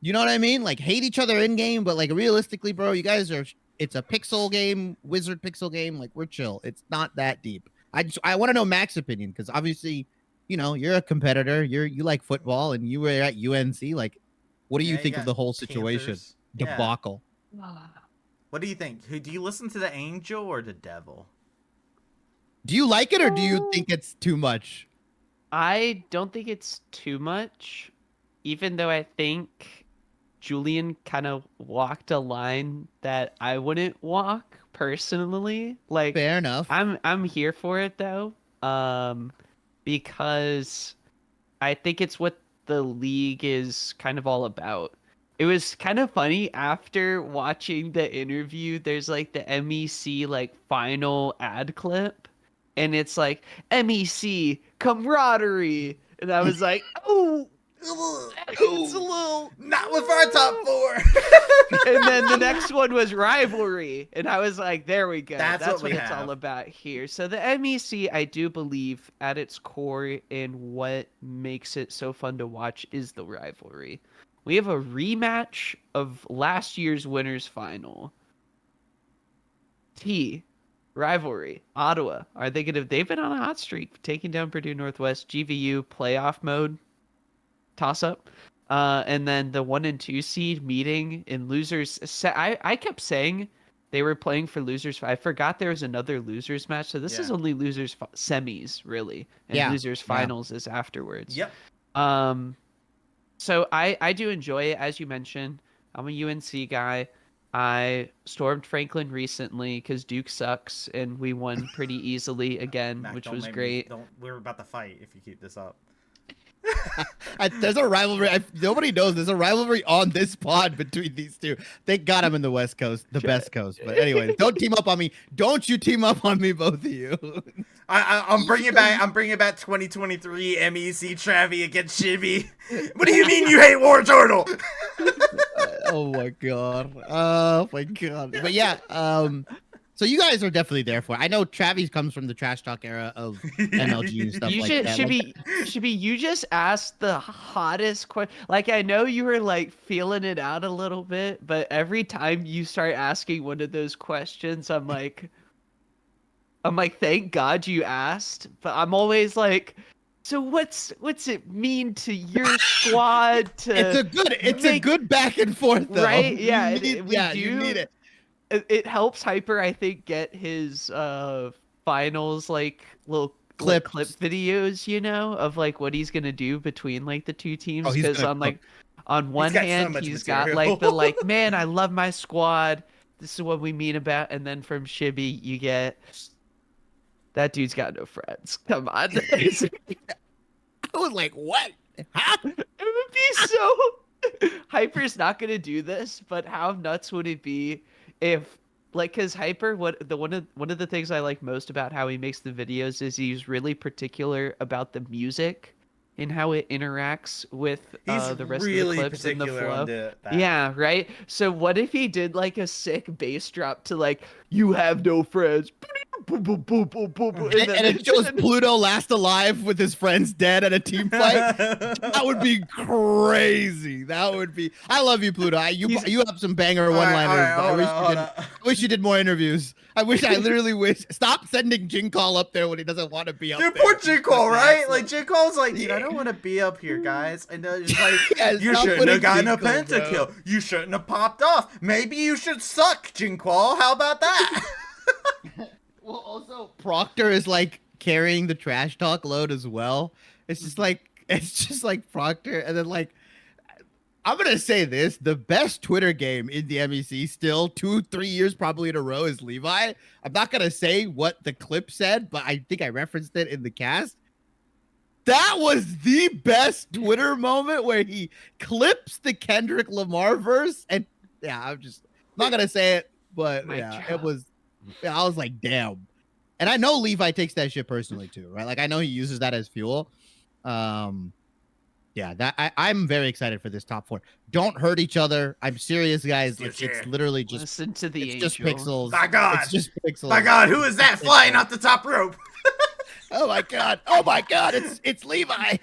you know what I mean? Like hate each other in game, but like realistically, bro, you guys are. It's a pixel game, wizard pixel game. Like we're chill. It's not that deep. I want to know Mac's opinion because obviously, you know, you're a competitor. You like football, and you were at UNC. Like, what do you think of the whole situation? Debacle. What do you think? Do you listen to the angel or the devil? Do you like it or do you think it's too much? I don't think it's too much, even though I think Julian kind of walked a line that I wouldn't walk personally. Like, fair enough. I'm here for it though, because I think it's what the league is kind of all about. It was kind of funny after watching the interview. There's like the MEC like final ad clip, and it's like MEC camaraderie, and I was like, oh. It's a little not with our top four. And then the next one was rivalry, and I was like, there we go. That's what it's all about here. So the MEC, I do believe at its core and what makes it so fun to watch is the rivalry. We have a rematch of last year's winners final. Rivalry, Ottawa. They've been on a hot streak, taking down Purdue Northwest. GVU playoff mode. Toss up, and then the 1 and 2 seed meeting in losers. I kept saying they were playing for losers. I forgot there was another losers match. So this is only losers semis really, and losers finals is afterwards. Yep. So I do enjoy it, as you mentioned. I'm a UNC guy. I stormed Franklin recently because Duke sucks, and we won pretty easily again, Mac, which was great. We're about to fight if you keep this up. There's a rivalry. Nobody knows there's a rivalry on this pod between these two. Thank God I'm in the West Coast, the best coast. But anyway, don't team up on me. Don't you team up on me, both of you. I'm bringing back 2023 MEC Travy against Shibby. What do you mean you hate War Turtle? Oh my god. Oh my god. But yeah, so you guys are definitely there for it. I know Travis comes from the trash talk era of MLG and stuff that. Should be you just asked the hottest question. Like, I know you were like feeling it out a little bit, but every time you start asking one of those questions, I'm like, thank God you asked. But I'm always like, so what's it mean to your squad? It's a good back and forth though. Right? Yeah, you need it. It helps Hyper, I think, get his finals like little clip videos, you know, of like what he's gonna do between like the two teams. Because on one hand, he's got like the like, man, I love my squad. This is what we mean about. And then from Shibby, you get that dude's got no friends. Come on. I was like, what? Huh? It would be so. Hyper's not gonna do this, but how nuts would it be? If like, cause Hyper, one of the things I like most about how he makes the videos is he's really particular about the music and how it interacts with the rest of the clips and the flow. Yeah, right. So what if he did like a sick bass drop to like, you have no friends, and it shows Pluto last alive with his friends dead at a team fight? That would be crazy. That would be. I love you, Pluto. You have some banger one-liners. I wish you did more interviews. I literally wish. Stop sending Jin Call up there when he doesn't want to be up there. Dude, poor Jin Call, right? Like Jin Call's like, dude, I don't want to be up here, guys. And just like, you shouldn't have gotten a pentakill. You shouldn't have popped off. Maybe you should suck, Jin Call. How about that? Well, also Proctor is like carrying the trash talk load as well. It's just like Proctor, and then like I'm gonna say this: the best Twitter game in the MEC, still 2-3 years probably in a row, is Levi. I'm not gonna say what the clip said, but I think I referenced it in the cast. That was the best Twitter moment where he clips the Kendrick Lamar verse, and yeah, I'm not gonna say it, but it was. Yeah, I was like, damn. And I know Levi takes that shit personally too, right? Like I know he uses that as fuel. Yeah, I'm very excited for this top 4. Don't hurt each other. I'm serious, guys. It's literally just listen to the just pixels. My God, it's just pixels. My God, who is that flying off the top rope? Oh my God! Oh my God! It's Levi.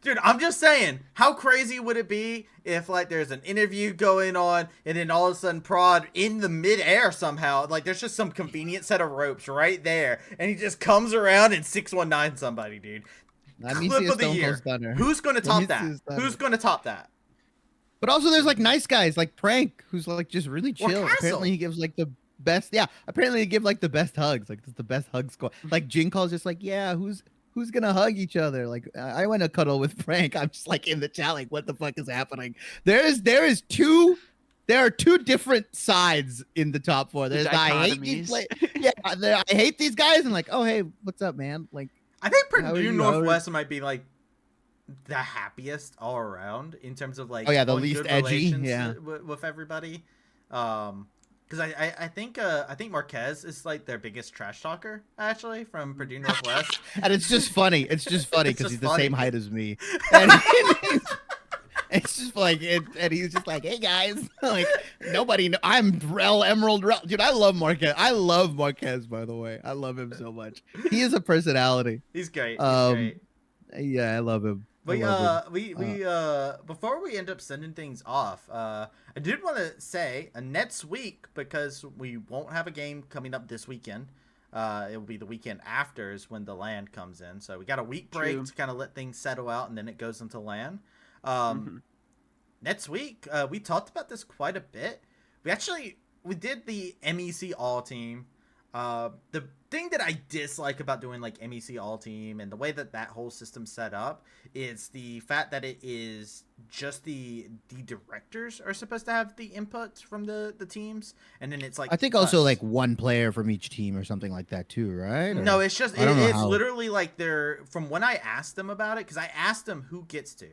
Dude, I'm just saying, how crazy would it be if like there's an interview going on and then all of a sudden Prod in the midair somehow, like there's just some convenient set of ropes right there, and he just comes around and 619 somebody, dude. Clip of the year. Who's gonna top that? Who's gonna top that? But also, there's like nice guys like Prank, who's like just really chill. Apparently, he gives like the best. Yeah, apparently they give like the best hugs. Like the best hug score. Like Jin calls just like, yeah, who's gonna hug each other? Like I want to cuddle with Prank. I'm just like in the chat, like what the fuck is happening? There are two different sides in the top 4. There's the I hate these I hate these guys, and like, oh hey, what's up, man? Like I think Purdue Northwest might be like the happiest all around in terms of like the least edgy with everybody. Because I think Marquez is like their biggest trash talker actually from Purdue Northwest. And it's just funny. It's just funny because he's the same height as me. And it's just like and he's just like, hey guys, like nobody know I'm Emerald. Dude, I love Marquez. I love Marquez, by the way. I love him so much. He is a personality. He's great. Great. Yeah, I love him. But we before we end up sending things off, I did want to say next week, because we won't have a game coming up this weekend. It will be the weekend after is when the LAN comes in. So we got a week break to kind of let things settle out, and then it goes into LAN. Next week, we talked about this quite a bit. We did the MEC All Team. The thing that I dislike about doing like MEC All Team and the way that whole system's set up is the fact that it is just the directors are supposed to have the inputs from the teams, and then it's like I think also like one player from each team or something like that too, right? Or, no, it's just it's literally like they're from when I asked them about it, because I asked them who gets to.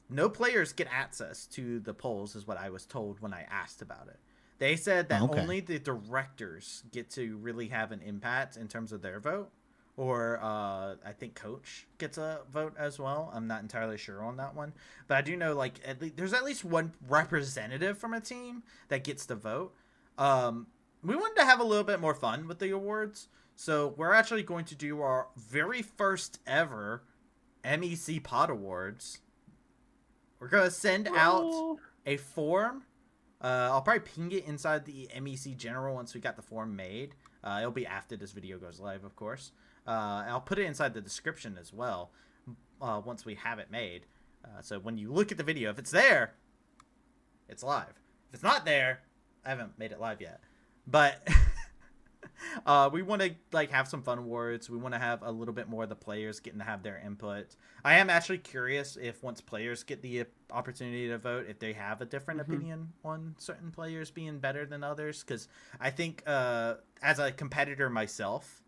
No players get access to the polls is what I was told when I asked about it. They said that only the directors get to really have an impact in terms of their vote. Or I think coach gets a vote as well. I'm not entirely sure on that one. But I do know like there's at least one representative from a team that gets to vote. We wanted to have a little bit more fun with the awards. So we're actually going to do our very first ever MEC POD Awards. We're going to send out a form. I'll probably ping it inside the MEC General once we got the form made. It'll be after this video goes live, of course. I'll put it inside the description as well once we have it made. So when you look at the video, if it's there, it's live. If it's not there, I haven't made it live yet. But we want to like have some fun awards. We want to have a little bit more of the players getting to have their input. I am actually curious if once players get the opportunity to vote, if they have a different opinion on certain players being better than others. Because I think as a competitor myself,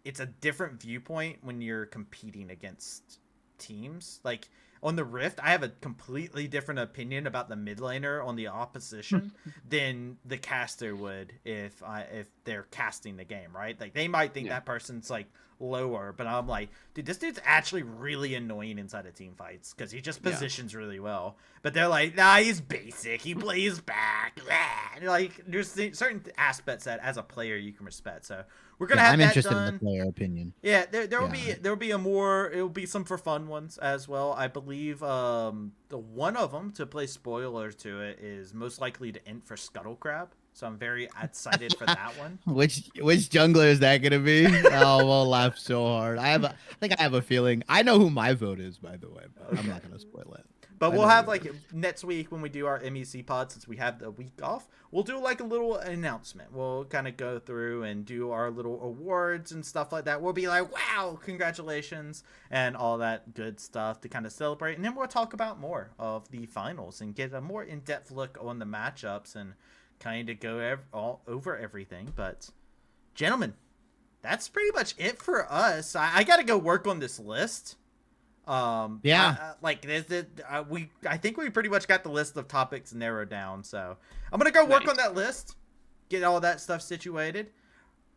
it's a different viewpoint when you're competing against teams. Like on the Rift, I have a completely different opinion about the mid laner on the opposition than the caster would if they're casting the game, right? Like they might think that person's like lower, but I'm like, dude, this dude's actually really annoying inside of team fights because he just positions really well. But they're like, nah, he's basic. He plays back. Like there's certain aspects that as a player you can respect. So we're gonna have I'm that interested done. in the player opinion. Yeah, there will be it will be some for fun ones as well. I believe the one of them, to play spoiler to it, is most likely to int for Scuttle Crab. So I'm very excited for that one. Which jungler is that gonna be? Oh, we'll laugh so hard. I think I have a feeling. I know who my vote is, by the way, but I'm not gonna spoil it. But we'll have like next week when we do our MEC pod, since we have the week off, we'll do like a little announcement. We'll kind of go through and do our little awards and stuff like that. We'll be like, wow, congratulations, and all that good stuff to kind of celebrate. And then we'll talk about more of the finals and get a more in-depth look on the matchups and kind of go all over everything. But gentlemen, that's pretty much it for us. I got to go work on this list. I think we pretty much got the list of topics narrowed down, so I'm gonna go work on that list, get all that stuff situated.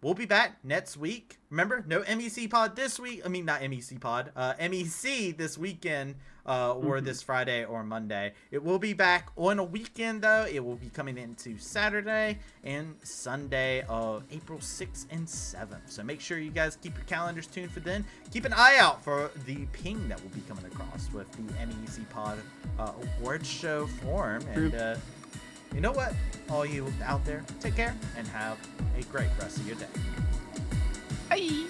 We'll be back next week. Remember, no MEC pod this week. I mean, not MEC pod, MEC this weekend, or this Friday or Monday. It will be back on a weekend, though. It will be coming into Saturday and Sunday of April 6th and 7th. So make sure you guys keep your calendars tuned for then. Keep an eye out for the ping that will be coming across with the MEC pod award show form. And you know what? All you out there, take care and have a great rest of your day. Bye.